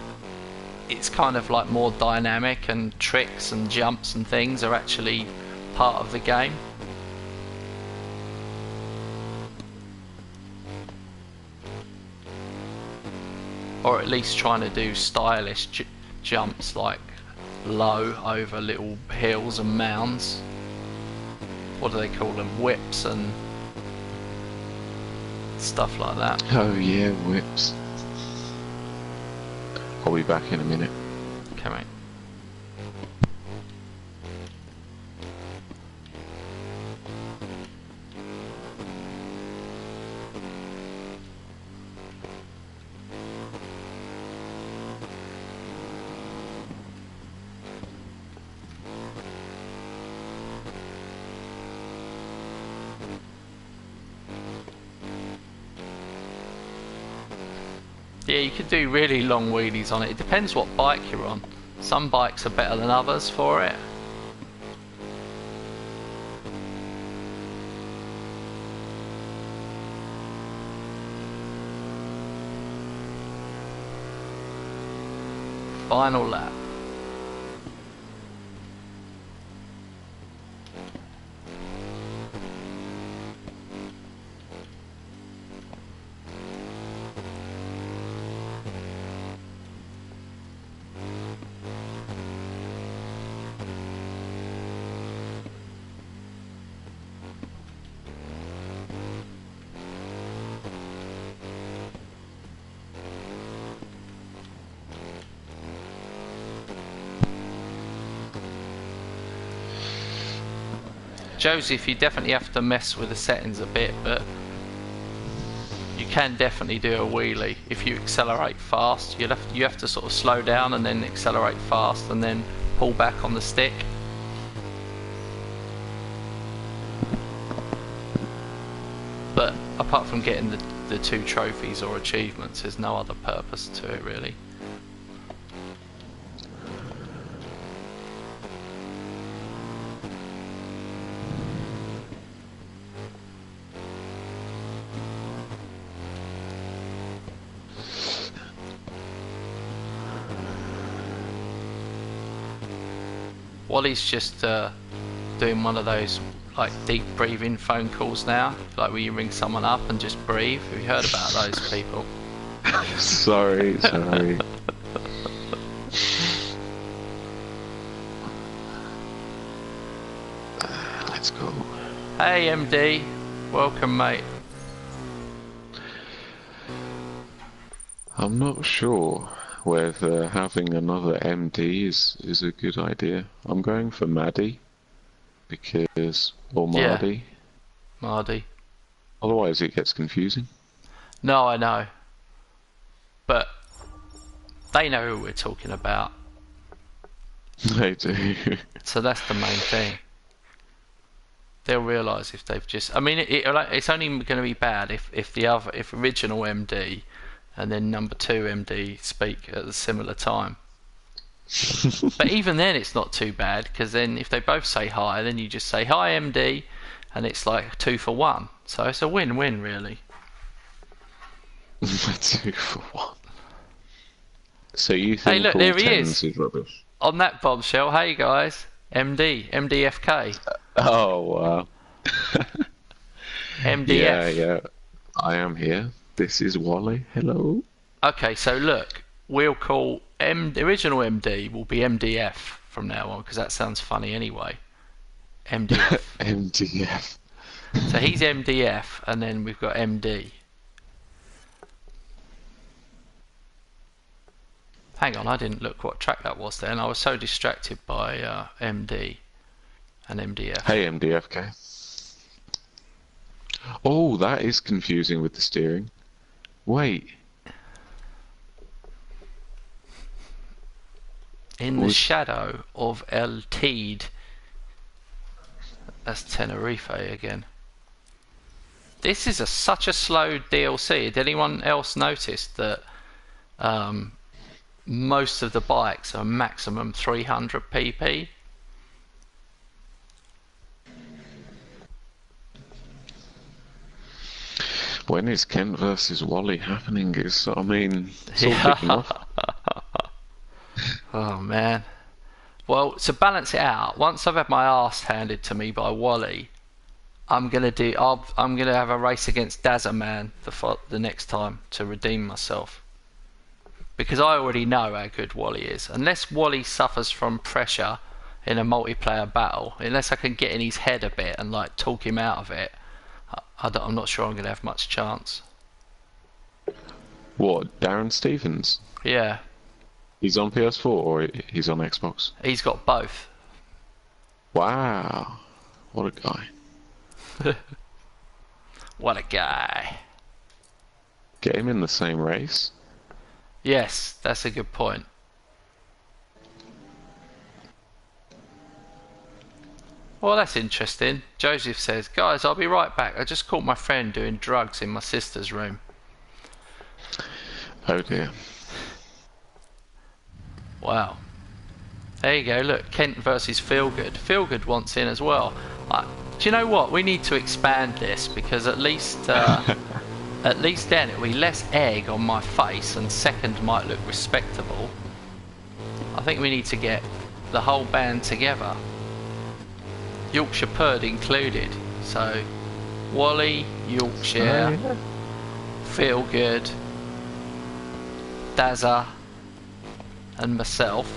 A: It's kind of like more dynamic, and tricks and jumps and things are actually part of the game. Or at least trying to do stylish jumps, like low over little hills and mounds. What do they call them? Whips and stuff like that.
B: Oh yeah, whips. I'll be back in a minute.
A: Okay, mate. Yeah, you could do really long wheelies on it. It depends what bike you're on. Some bikes are better than others for it. Final lap. Joseph, you definitely have to mess with the settings a bit, but you can definitely do a wheelie if you accelerate fast. You have to sort of slow down and then accelerate fast and then pull back on the stick. But apart from getting the 2 trophies or achievements, there's no other purpose to it really. Wally's just doing one of those like deep breathing phone calls now, like where you ring someone up and just breathe. Have you heard about those people?
B: sorry.
A: Hey MD, welcome mate.
B: I'm not sure whether having another MD is a good idea. I'm going for Maddie because or
A: Yeah.
B: Mardy.
A: Mardy.
B: Otherwise, it gets confusing.
A: No, I know. But they know who we're talking about.
B: They do.
A: So that's the main thing. They'll realise if they've just. I mean, it's only going to be bad if original MD and then number 2 MD speak at a similar time. But even then, it's not too bad because then if they both say hi, then you just say hi MD, and it's like 2 for 1. So it's a win-win, really.
B: 2 for 1. So you think
A: Hey, look,
B: all
A: there he
B: tens
A: is.
B: rubbish?
A: On that bombshell, hey guys, MDFK.
B: Oh wow.
A: MDF.
B: Yeah. I am here. This is Wally. Hello.
A: Okay, so look, we'll call the original MD will be MDF from now on because that sounds funny anyway. MDF.
B: MDF.
A: So he's MDF, and then we've got MD. Hang on, I didn't look what track that was then. I was so distracted by MD and MDF.
B: Hey MDFK. Oh, that is confusing with the steering. Wait.
A: In the shadow of El Teed. That's Tenerife again. This is such a slow DLC. Did anyone else notice that most of the bikes are maximum 300 pp?
B: When is Kent versus Wally happening? It's all kicking off.
A: Oh man. Well, to balance it out, once I've had my arse handed to me by Wally, I'm gonna have a race against Dazzaman the next time to redeem myself. Because I already know how good Wally is. Unless Wally suffers from pressure in a multiplayer battle, unless I can get in his head a bit and like talk him out of it, I'm not sure I'm gonna have much chance.
B: What, Darren Stevens?
A: Yeah.
B: He's on PS4 or he's on Xbox?
A: He's got both.
B: Wow. What a guy.
A: What a guy.
B: Get him in the same race.
A: Yes, that's a good point. Well, that's interesting. Joseph says, guys, I'll be right back. I just caught my friend doing drugs in my sister's room.
B: Oh dear.
A: Wow. There you go, look, Kent versus Feelgood. Feelgood wants in as well. Do you know what? We need to expand this because at least then it'll be less egg on my face and second might look respectable. I think we need to get the whole band together. Yorkshire Purd included. So, Wally, Yorkshire, Feelgood, Dazza, and myself.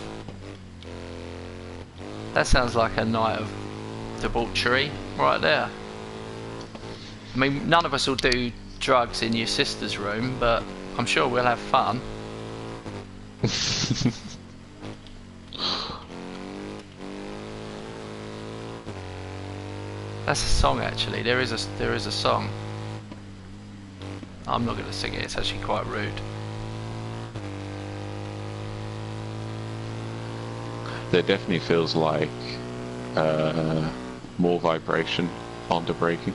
A: That sounds like a night of debauchery right there. I mean, none of us will do drugs in your sister's room, but I'm sure we'll have fun. That's a song actually. There is a song. I'm not going to sing it. It's actually quite rude.
B: There definitely feels like more vibration on the braking.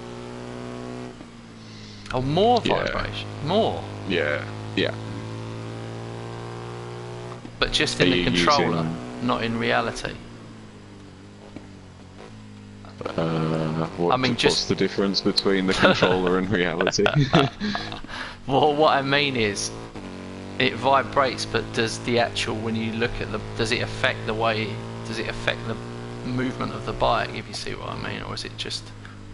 A: Oh, more vibration. More.
B: Yeah.
A: But just in the controller, not in reality.
B: What's the difference between the controller and reality?
A: Well, what I mean is, it vibrates, but does the actual, when you look at does it affect the movement of the bike, if you see what I mean, or is it just,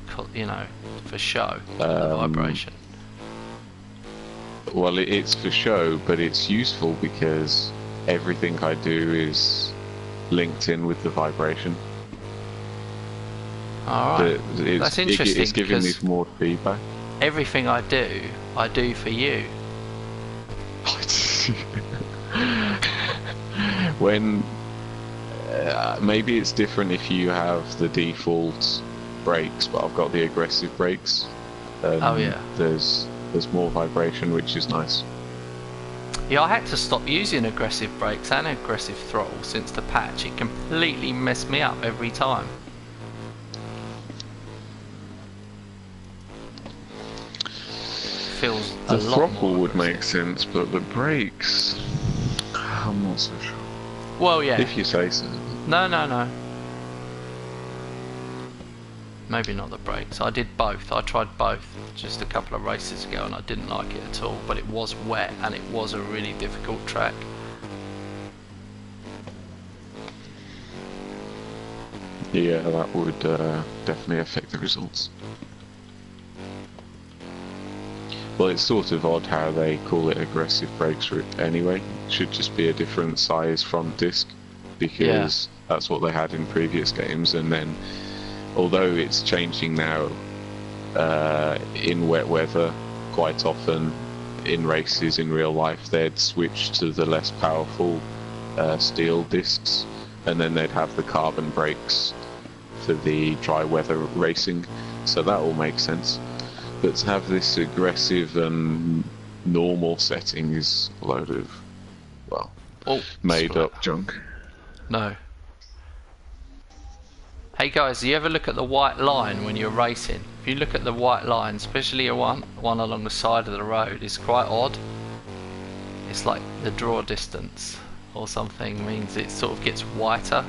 A: for show, the vibration?
B: Well, it's for show, but it's useful because everything I do is linked in with the vibration.
A: All right. That's interesting.
B: It's giving me more feedback.
A: Everything I do for you.
B: When maybe it's different if you have the default brakes, but I've got the aggressive brakes.
A: Oh yeah.
B: There's more vibration, which is nice.
A: Yeah, I had to stop using aggressive brakes and aggressive throttle since the patch. It completely messed me up every time. Feels a lot more.
B: The throttle would make sense, but the brakes, I'm not so sure.
A: Well, yeah.
B: If you say so.
A: No. Maybe not the brakes. I did both. I tried both just a couple of races ago and I didn't like it at all, but it was wet and it was a really difficult track.
B: Yeah, that would definitely affect the results. Well, it's sort of odd how they call it aggressive brakes anyway. It should just be a different size front disc, because that's what they had in previous games, and then although it's changing now in wet weather quite often in races in real life, they'd switch to the less powerful steel discs, and then they'd have the carbon brakes for the dry weather racing, so that all makes sense. But to have this aggressive and normal setting is a load of, well, made up junk.
A: No. Hey guys, do you ever look at the white line when you're racing? If you look at the white line, especially one along the side of the road, it's quite odd. It's like the draw distance or something means it sort of gets whiter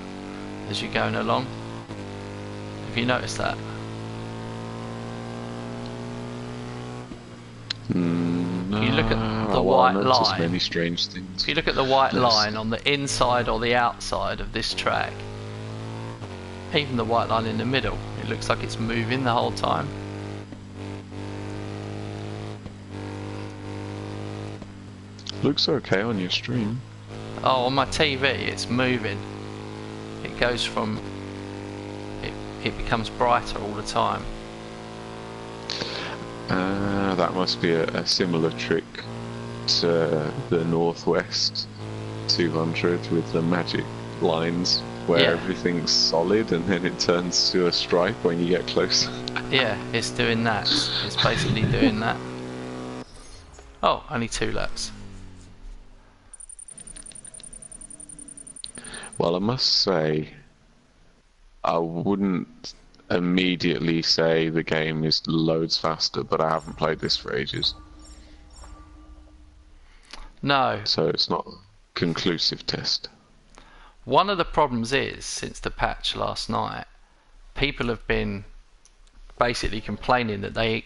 A: as you're going along. Have you noticed that?
B: No,
A: if you look at the white line,
B: many strange things.
A: If you look at the white line on the inside or the outside of this track, even the white line in the middle, it looks like it's moving the whole time.
B: Looks okay on your stream.
A: Oh, on my TV it's moving. It goes from... It becomes brighter all the time.
B: That must be a similar trick to the Northwest 200 with the magic lines, where everything's solid and then it turns to a stripe when you get close.
A: Yeah, it's doing that. It's basically doing that. Oh, only 2 laps.
B: Well, I must say, I wouldn't immediately say the game is loads faster, but I haven't played this for ages.
A: No.
B: So it's not a conclusive test.
A: One of the problems is, since the patch last night, people have been basically complaining that they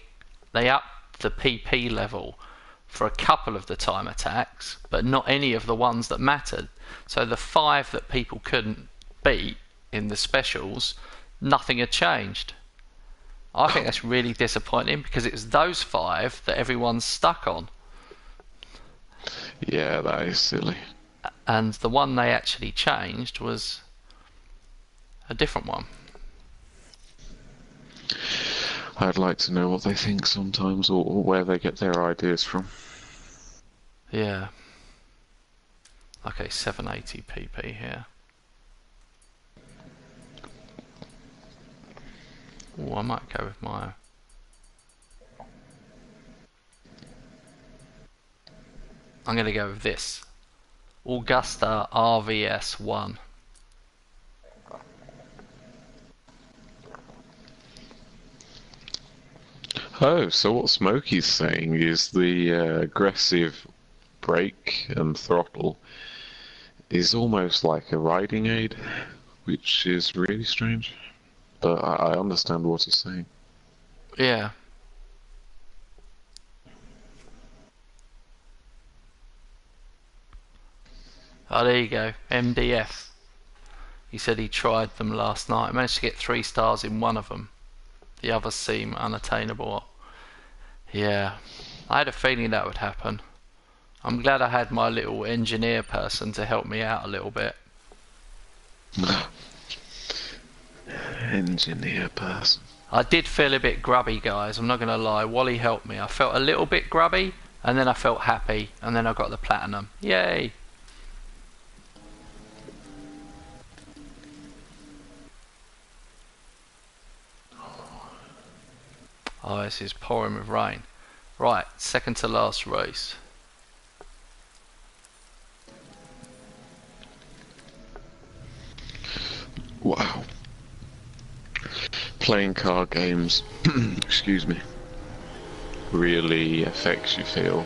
A: upped the PP level for a couple of the time attacks, but not any of the ones that mattered. So the 5 that people couldn't beat in the specials, nothing had changed. I think that's really disappointing because it's those 5 that everyone's stuck on.
B: Yeah, that is silly.
A: And the one they actually changed was a different one.
B: I'd like to know what they think sometimes, or where they get their ideas from.
A: Yeah. Okay, 780 PP here. Oh, I might go with my... I'm going to go with this. Augusta RVS 1.
B: Oh, so what Smokey's saying is the aggressive brake and throttle is almost like a riding aid, which is really strange. But I understand what he's saying.
A: Yeah. Oh, there you go. MDF. He said he tried them last night. I managed to get 3 stars in one of them. The others seem unattainable. Yeah. I had a feeling that would happen. I'm glad I had my little engineer person to help me out a little bit.
B: Engineer person.
A: I did feel a bit grubby, guys. I'm not going to lie. Wally helped me. I felt a little bit grubby, and then I felt happy, and then I got the platinum. Yay! Oh, this is pouring with rain. Right, second to last race.
B: Wow. Playing car games, excuse me, really affects you feel.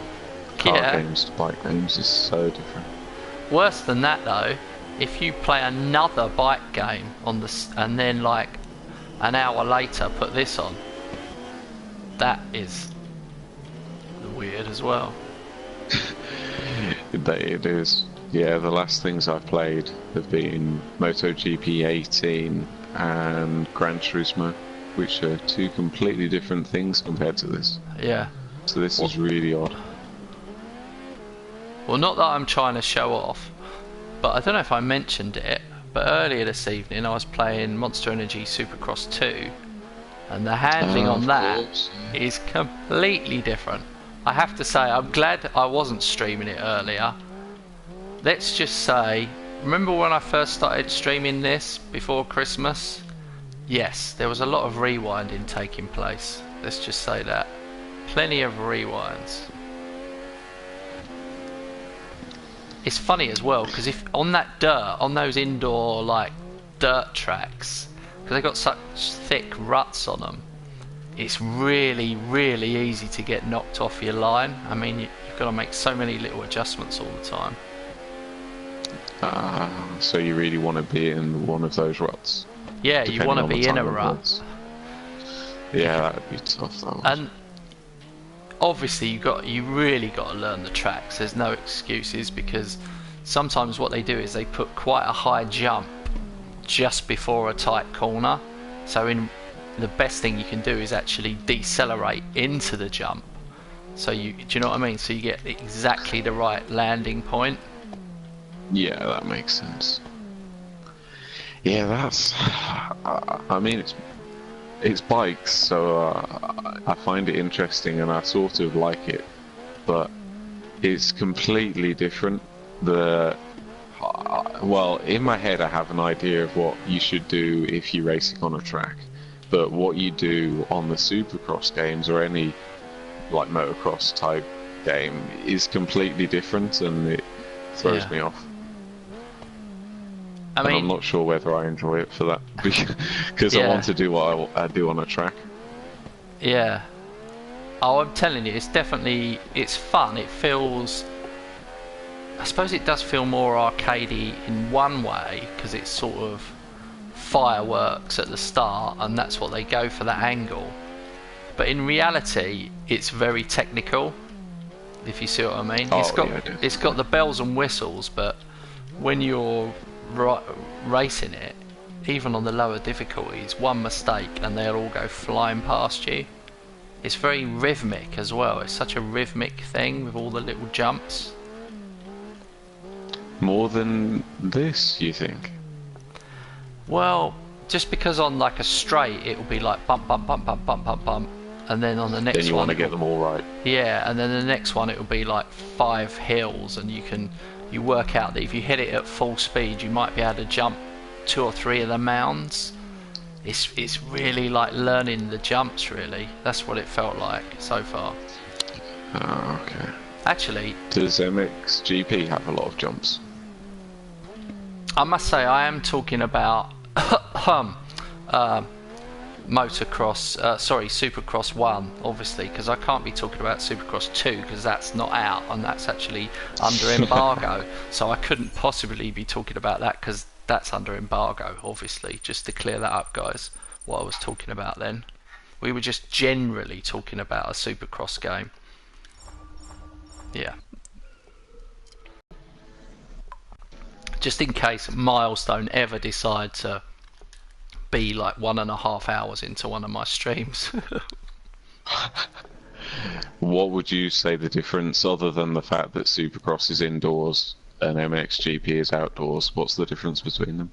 B: Car games to bike games is so different.
A: Worse than that though, if you play another bike game on the and then like an hour later put this on, that is weird as well.
B: It is. Yeah, the last things I've played have been MotoGP 18 and Gran Turismo, which are two completely different things compared to this.
A: Yeah.
B: So this is really odd.
A: Well, not that I'm trying to show off, but I don't know if I mentioned it, but earlier this evening I was playing Monster Energy Supercross 2, and the handling on that is completely different. I have to say, I'm glad I wasn't streaming it earlier. Let's just say, remember when I first started streaming this before Christmas? Yes, there was a lot of rewinding taking place. Let's just say that. Plenty of rewinds. It's funny as well, because if on that dirt, on those indoor like dirt tracks, because they got such thick ruts on them, it's really, really easy to get knocked off your line. I mean, you've got to make so many little adjustments all the time.
B: So you really want to be in one of those ruts?
A: Yeah, you want to be in a rut.
B: Yeah, that would be tough though.
A: And obviously you really got to learn the tracks. There's no excuses, because sometimes what they do is they put quite a high jump just before a tight corner. So the best thing you can do is actually decelerate into the jump. So do you know what I mean? So you get exactly the right landing point.
B: Yeah, that makes sense. Yeah, that's. I mean, it's bikes, so I find it interesting and I sort of like it, but it's completely different. Well, in my head, I have an idea of what you should do if you're racing on a track, but what you do on the Supercross games or any like motocross type game is completely different, and it throws me off. I mean, and I'm not sure whether I enjoy it for that, because I want to do what I do on a track.
A: Yeah. Oh, I'm telling you, it's fun. It feels, I suppose it does feel more arcadey in one way, because it's sort of fireworks at the start, and that's what they go for, that angle. But in reality, it's very technical, if you see what I mean. It's got the bells and whistles, but when you're racing it, even on the lower difficulties, one mistake and they'll all go flying past you. It's very rhythmic as well. It's such a rhythmic thing with all the little jumps.
B: More than this, you think?
A: Well, just because on like a straight it will be like bump, bump, bump, bump, bump, bump, bump, and then on the next one,
B: then you want to get them all right.
A: Yeah, and then the next one it will be like 5 hills, and you work out that if you hit it at full speed, you might be able to jump 2 or 3 of the mounds. It's really like learning the jumps, really. That's what it felt like so far.
B: Oh, okay.
A: Actually,
B: does MXGP have a lot of jumps?
A: I must say, I am talking about Supercross 1, obviously, because I can't be talking about Supercross 2 because that's not out and that's actually under embargo. So I couldn't possibly be talking about that because that's under embargo, obviously, just to clear that up, guys, what I was talking about then. We were just generally talking about a Supercross game. Yeah. Just in case Milestone ever decide to be like 1.5 hours into one of my streams.
B: What would you say the difference, other than the fact that Supercross is indoors and MXGP is outdoors? What's the difference between them?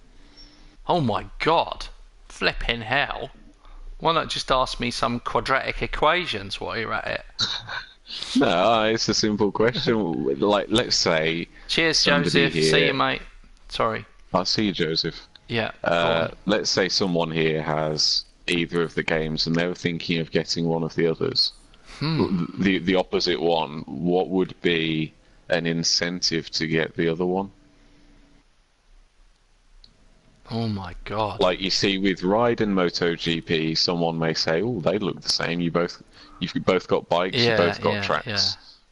A: Oh my god, Flipping hell. Why not just ask me some quadratic equations while you're at it?
B: No, it's a simple question. Like, let's say
A: Cheers,
B: somebody
A: Joseph.
B: here.
A: See you, mate. Sorry.
B: I'll see you, Joseph.
A: Yeah. Go on.
B: Let's say someone here has either of the games and they're thinking of getting one of the others. The opposite one. What would be an incentive to get the other one?
A: Oh my god.
B: Like you see with Ride and MotoGP, someone may say, "Oh, they look the same. You've both got bikes, you both got tracks."
A: Yeah.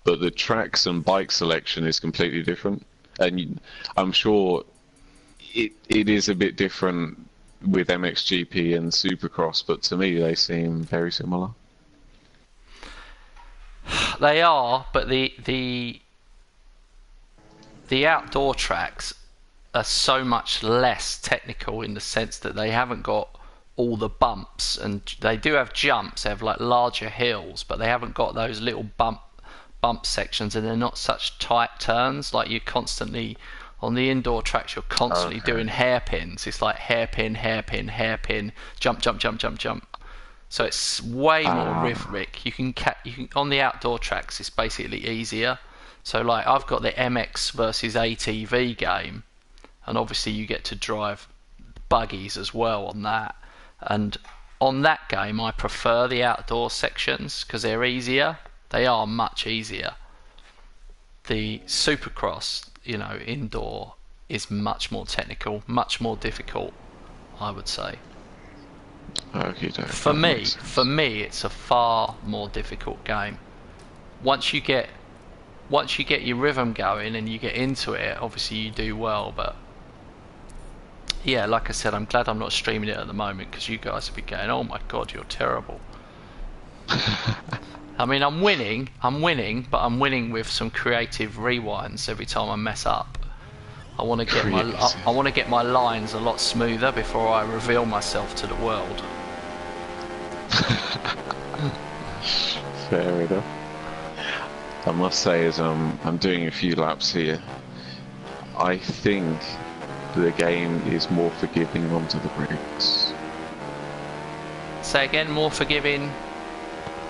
B: But the tracks and bike selection is completely different, and I'm sure it is a bit different with MXGP and Supercross. But to me, they seem very similar.
A: They are, but the outdoor tracks are so much less technical in the sense that they haven't got all the bumps, and they do have jumps. They have like larger hills, but they haven't got those little bump sections, and they're not such tight turns. Like you're constantly on the indoor tracks, you're constantly doing hairpins. It's like hairpin, hairpin, hairpin, jump, jump, jump, jump, jump. So it's way more rhythmic. You can on the outdoor tracks, it's basically easier. So like I've got the MX versus ATV game, and obviously you get to drive buggies as well on that. And on that game, I prefer the outdoor sections because they're easier. They are much easier. The Supercross, indoor is much more technical, much more difficult, I would say.
B: Okay,
A: For me, it's a far more difficult game. Once you get your rhythm going and you get into it, obviously you do well. But yeah, like I said, I'm glad I'm not streaming it at the moment because you guys would be going, "Oh my god, you're terrible." I mean, I'm winning, but I'm winning with some creative rewinds every time I mess up. I want to get my lines a lot smoother before I reveal myself to the world.
B: Fair enough. I must say, as I'm doing a few laps here, I think the game is more forgiving onto the brakes.
A: Say again, more forgiving?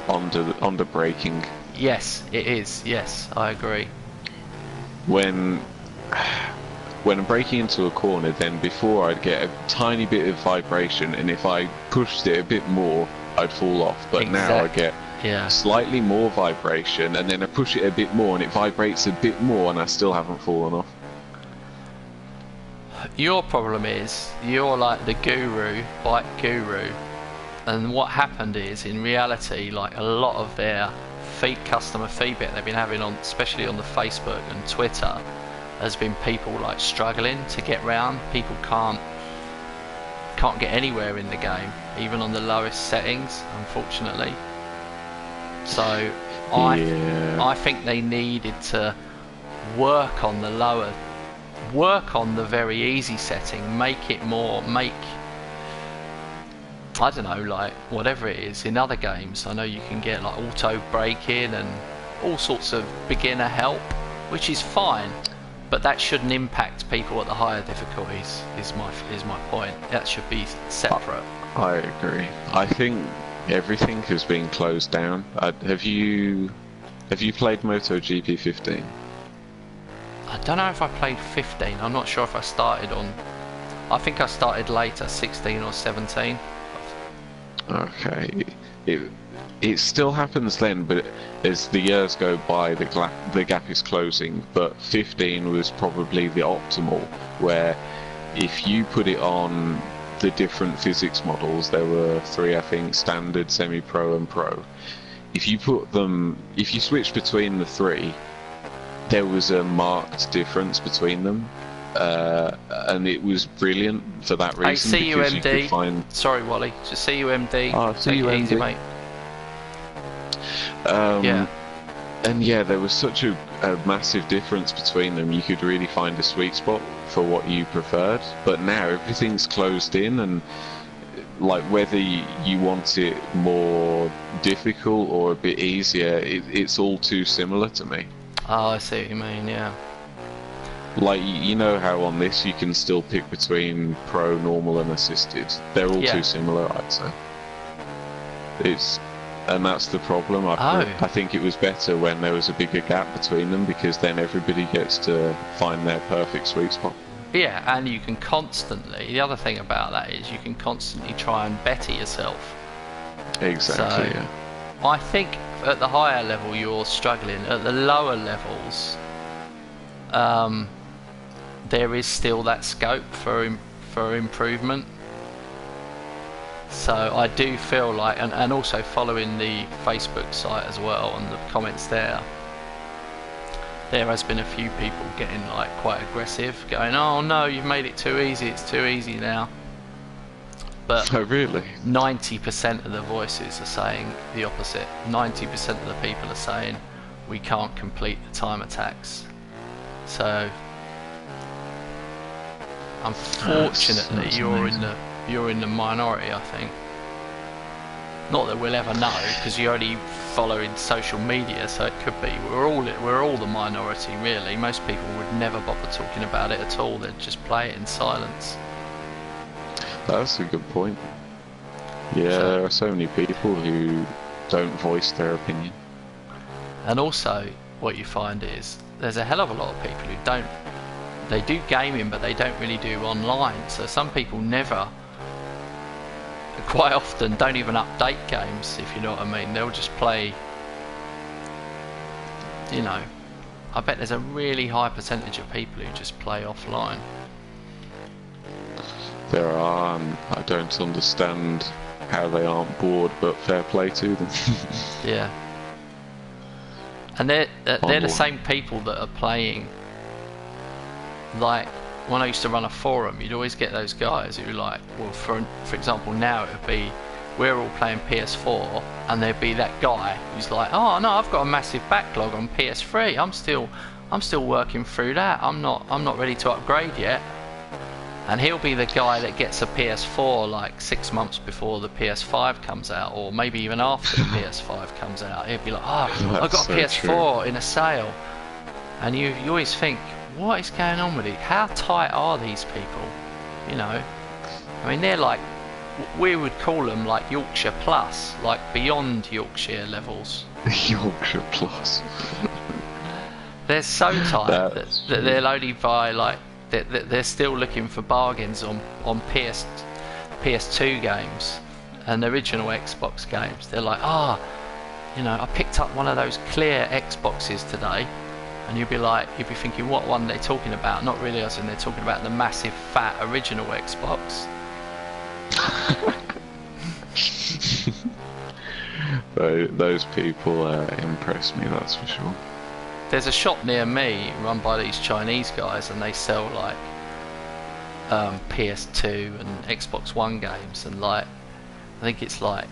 B: Under braking.
A: Yes, it is. Yes, I agree.
B: When I'm braking into a corner, then before I'd get a tiny bit of vibration, and if I pushed it a bit more, I'd fall off. But now I get slightly more vibration, and then I push it a bit more, and it vibrates a bit more, and I still haven't fallen off.
A: Your problem is you're like the bike guru, and what happened is, in reality, like a lot of their customer feedback they've been having on, especially on the Facebook and Twitter, has been people like struggling to get round. People can't get anywhere in the game, even on the lowest settings, unfortunately. So I think they needed to work on the very easy setting, I don't know, like whatever it is in other games. I know you can get like auto braking and all sorts of beginner help, which is fine, but that shouldn't impact people at the higher difficulties. Is my point. That should be separate.
B: I agree. I think everything has been closed down. Have you played MotoGP 15?
A: I don't know if I played 15. I'm not sure if I started on. I think I started later, 16 or 17.
B: Okay. It still happens then, but as the years go by, the gap is closing. But 15 was probably the optimal, where if you put it on the different physics models, there were 3, I think, standard, semi-pro, and pro. If you switch between the 3, there was a marked difference between them. And it was brilliant for that reason.
A: Hey, CUMD. Sorry, Wally. Just CUMD. Take it easy, mate.
B: And yeah, there was such a massive difference between them. You could really find a sweet spot for what you preferred. But now everything's closed in, and like whether you want it more difficult or a bit easier, it's all too similar to me.
A: Oh, I see what you mean. Yeah.
B: Like, you know how on this you can still pick between pro, normal, and assisted. They're all
A: Yeah.
B: too similar, I'd say. And that's the problem.
A: Oh.
B: I think it was better when there was a bigger gap between them, because then everybody gets to find their perfect sweet spot.
A: Yeah, and you can constantly. The other thing about that is you can constantly try and better yourself.
B: Exactly.
A: So,
B: Yeah.
A: I think at the higher level you're struggling. At the lower levels, there is still that scope for improvement. So I do feel like, and also following the Facebook site as well and the comments there has been a few people getting like quite aggressive, going, "Oh no, you've made it too easy. It's too easy now." But
B: Oh, really?
A: 90% of the voices are saying the opposite. 90% of the people are saying we can't complete the time attacks. So unfortunately,
B: That's
A: you're in the minority, I think. Not that we'll ever know, because you're only following social media, so it could be we're all the minority, really. Most people would never bother talking about it at all. They'd just play it in silence.
B: That's a good point. Yeah, there are so many people who don't voice their opinion.
A: And also, what you find is there's a hell of a lot of people who don't. They do gaming, but they don't really do online. So some people quite often don't even update games, if you know what I mean. They'll just play, you know, I bet there's a really high percentage of people who just play offline.
B: There are, and I don't understand how they aren't bored, but fair play to them.
A: Yeah. And they're the same people that are playing. Like, when I used to run a forum, you'd always get those guys who, like, well, for example, now it would be we're all playing PS4, and there'd be that guy who's like, "Oh no, I've got a massive backlog on PS3. I'm still working through that. I'm not ready to upgrade yet." And he'll be the guy that gets a PS4 like 6 months before the PS5 comes out, or maybe even after the PS5 comes out. He'll be like, "Oh, I've got a PS4 in a sale," and you always think, what is going on with it? How tight are these people? You know, I mean, they're like, we would call them like Yorkshire Plus, like beyond Yorkshire levels.
B: Yorkshire Plus.
A: They're so tight that they'll only buy like, they're still looking for bargains on PS2 games and original Xbox games. They're like, you know, I picked up one of those clear Xboxes today. And you'd be thinking, what one are they talking about? Not realising they're talking about the massive, fat, original Xbox.
B: Those people impress me, that's for sure.
A: There's a shop near me run by these Chinese guys, and they sell like PS2 and Xbox One games, and like I think it's like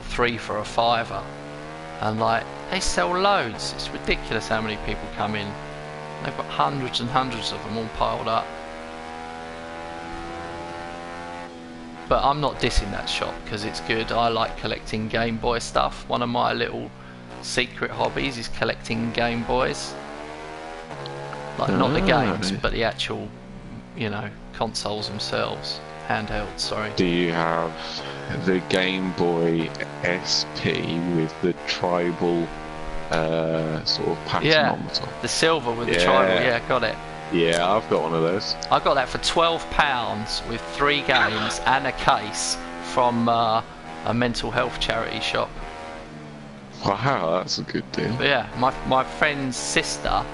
A: 3 for a £5, and like they sell loads. It's ridiculous how many people come in. They've got hundreds and hundreds of them all piled up. But I'm not dissing that shop because it's good. I like collecting Game Boy stuff. One of my little secret hobbies is collecting Game Boys. Like not the games, but the actual, you know, consoles themselves. Handheld, sorry.
B: Do you have the Game Boy SP with the tribal sort of pattern on the top?
A: The silver with the tribal, got it.
B: Yeah, I've got one of those.
A: I got that for £12 with 3 games and a case from a mental health charity shop.
B: Wow, that's a good deal.
A: But yeah, my friend's sister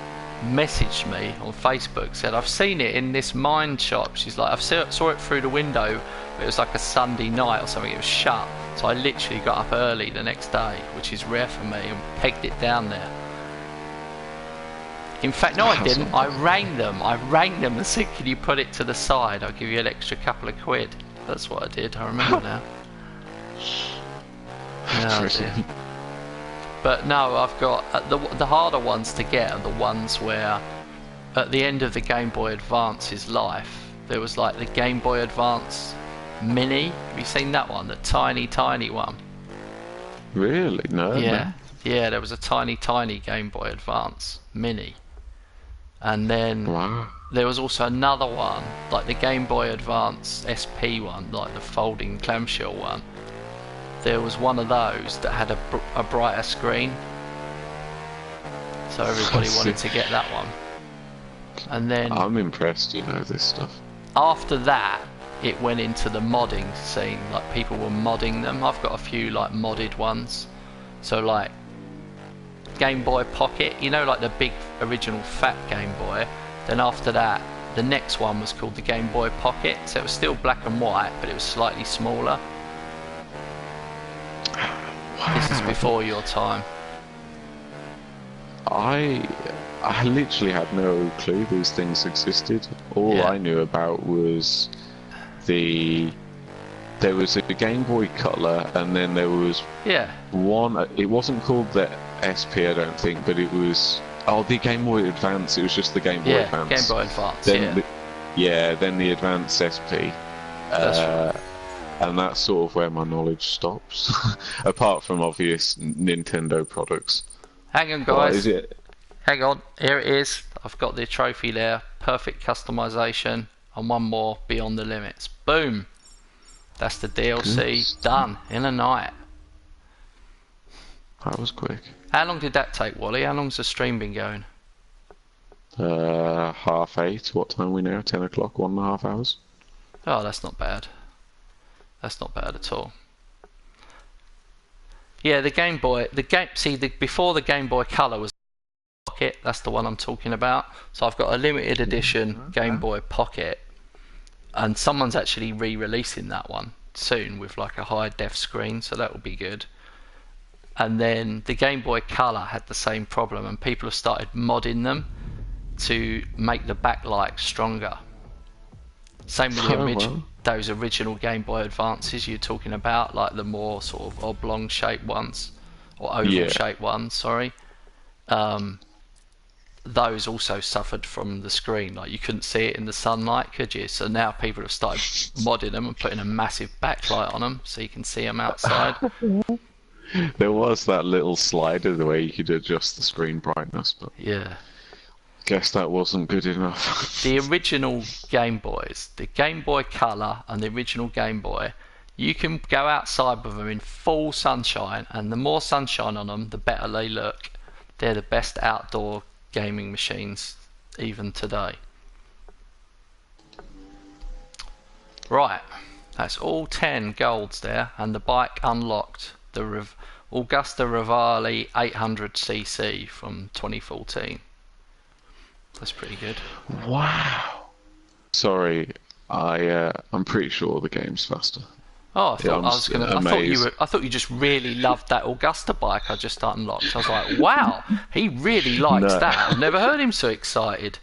A: messaged me on Facebook, said, "I've seen it in this Mind shop." She's like, saw it through the window, but it was like a Sunday night or something, it was shut. So I literally got up early the next day, which is rare for me, and pegged it down there. In fact, no, I didn't. I rang them and said, "Can you put it to the side? I'll give you an extra couple of quid." That's what I did, I remember now. Yeah, but no, I've got the harder ones to get are the ones where at the end of the Game Boy Advance's life there was like the Game Boy Advance Mini. Have you seen that one? The tiny one.
B: Really? No.
A: Yeah, there was a tiny Game Boy Advance Mini, And then
B: Wow.
A: there was also another one, like the Game Boy Advance SP one, like the folding clamshell one. There was one of those that had a brighter screen, so everybody wanted to get that one. And then
B: I'm impressed, this stuff.
A: after that, it went into the modding scene. Like people were modding them. I've got a few like modded ones. So like Game Boy Pocket, like the big original fat Game Boy. Then after that, the next one was called the Game Boy Pocket. So it was still black and white, but it was slightly smaller. This is before your time.
B: I literally had no clue these things existed. All
A: Yeah.
B: I knew about was there was a Game Boy Color, and then there was
A: Yeah,
B: one. It wasn't called the SP, I don't think, but it was the Game Boy Advance. It was just the Game Boy
A: yeah,
B: Advance.
A: Game Boy Advance.
B: Then
A: Yeah,
B: then the Advance SP.
A: That's right.
B: And that's sort of where my knowledge stops, apart from obvious Nintendo products.
A: Hang on,
B: What
A: guys.
B: is it?
A: Hang on. Here it is. I've got the trophy there. Perfect customization, and one more, Beyond the Limits. Boom. That's the DLC
B: Good.
A: done in a night.
B: That was quick.
A: How long did that take, Wally? How long's the stream been going?
B: 8:30. What time are we now? 10 o'clock. 1.5 hours.
A: Oh, that's not bad. That's not bad at all. Yeah, the Game Boy. Before the Game Boy Color was Pocket. That's the one I'm talking about. So I've got a limited edition Game Boy Pocket, and someone's actually re-releasing that one soon with like a high def screen, so that will be good. And then the Game Boy Color had the same problem, and people have started modding them to make the backlight stronger. Same with
B: Well.
A: those original Game Boy Advances you're talking about, like the more sort of oblong shaped ones, or oval shaped ones, sorry. Those also suffered from the screen, like you couldn't see it in the sunlight, could you? So now people have started modding them and putting a massive backlight on them so you can see them outside.
B: There was that little slider the way you could adjust the screen brightness, but
A: Yeah.
B: guess that wasn't good enough.
A: The original Game Boys, the Game Boy Color and the original Game Boy, you can go outside with them in full sunshine, and the more sunshine on them, the better they look. They're the best outdoor gaming machines even today. Right, that's all 10 golds there, and the bike unlocked, the Augusta Rivale 800cc from 2014. That's pretty good.
B: Wow. Sorry, I'm pretty sure the game's faster.
A: Oh, I thought
B: I'm
A: I was gonna.
B: amazed.
A: I thought you just really loved that Augusta bike I just unlocked. I was like, wow, he really likes
B: No.
A: that. I've never heard him so excited.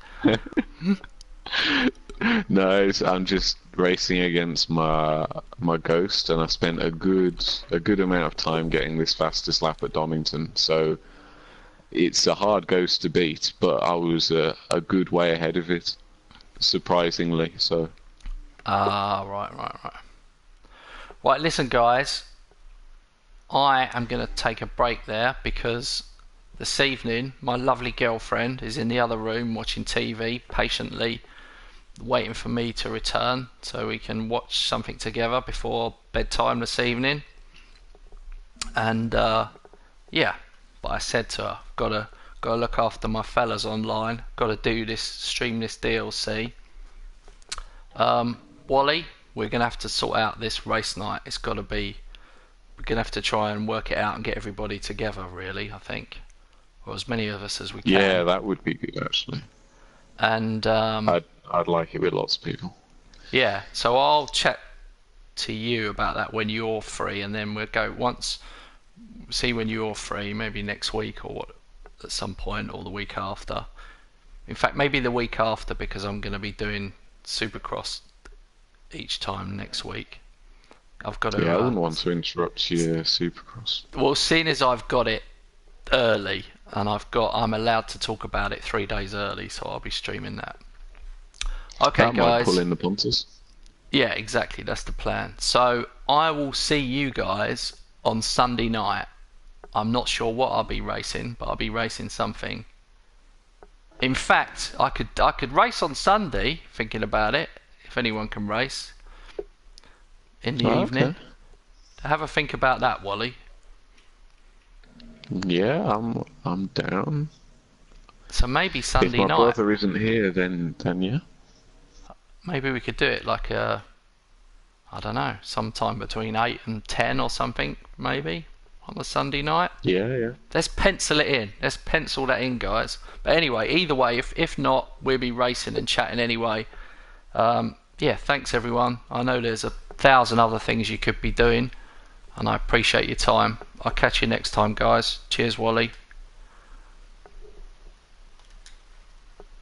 B: No, I'm just racing against my Ghost, and I spent a good amount of time getting this fastest lap at Donington. So it's a hard Ghost to beat, but I was a good way ahead of it, surprisingly. So
A: Right. Right, listen, guys. I am going to take a break there because this evening my lovely girlfriend is in the other room watching TV patiently, waiting for me to return so we can watch something together before bedtime this evening. And yeah, but I said to her, gotta look after my fellas online, gotta do this, stream this DLC. Wally, we're gonna have to sort out this race night. We're gonna have to try and work it out and get everybody together, really, I think, or as many of us as we can.
B: yeah, that would be good actually.
A: And
B: I'd like it with lots of people.
A: yeah, so I'll chat to you about that when you're free, and then we'll go see when you're free, maybe next week or at some point, or the week after. In fact, maybe the week after, because I'm going to be doing Supercross each time next week. I've got to.
B: Yeah, I wouldn't want to interrupt your Supercross.
A: Well, seeing as I've got it early, and I'm allowed to talk about it 3 days early, so I'll be streaming that. Okay,
B: That might
A: guys.
B: pull in the punters.
A: Yeah, exactly. That's the plan. So I will see you guys on Sunday night. I'm not sure what I'll be racing, but I'll be racing something. In fact, I could race on Sunday. Thinking about it, if anyone can race in the evening,
B: Okay.
A: have a think about that, Wally.
B: Yeah, I'm down.
A: So maybe
B: If
A: Sunday
B: my
A: night.
B: brother isn't here, then yeah.
A: Maybe we could do it like I don't know, sometime between 8 and 10 or something, maybe on a Sunday night.
B: Yeah, yeah.
A: Let's pencil it in. Let's pencil that in, guys. But anyway, either way, if not, we'll be racing and chatting anyway. Yeah, thanks everyone. I know there's 1,000 other things you could be doing, and I appreciate your time. I'll catch you next time, guys. Cheers, Wally.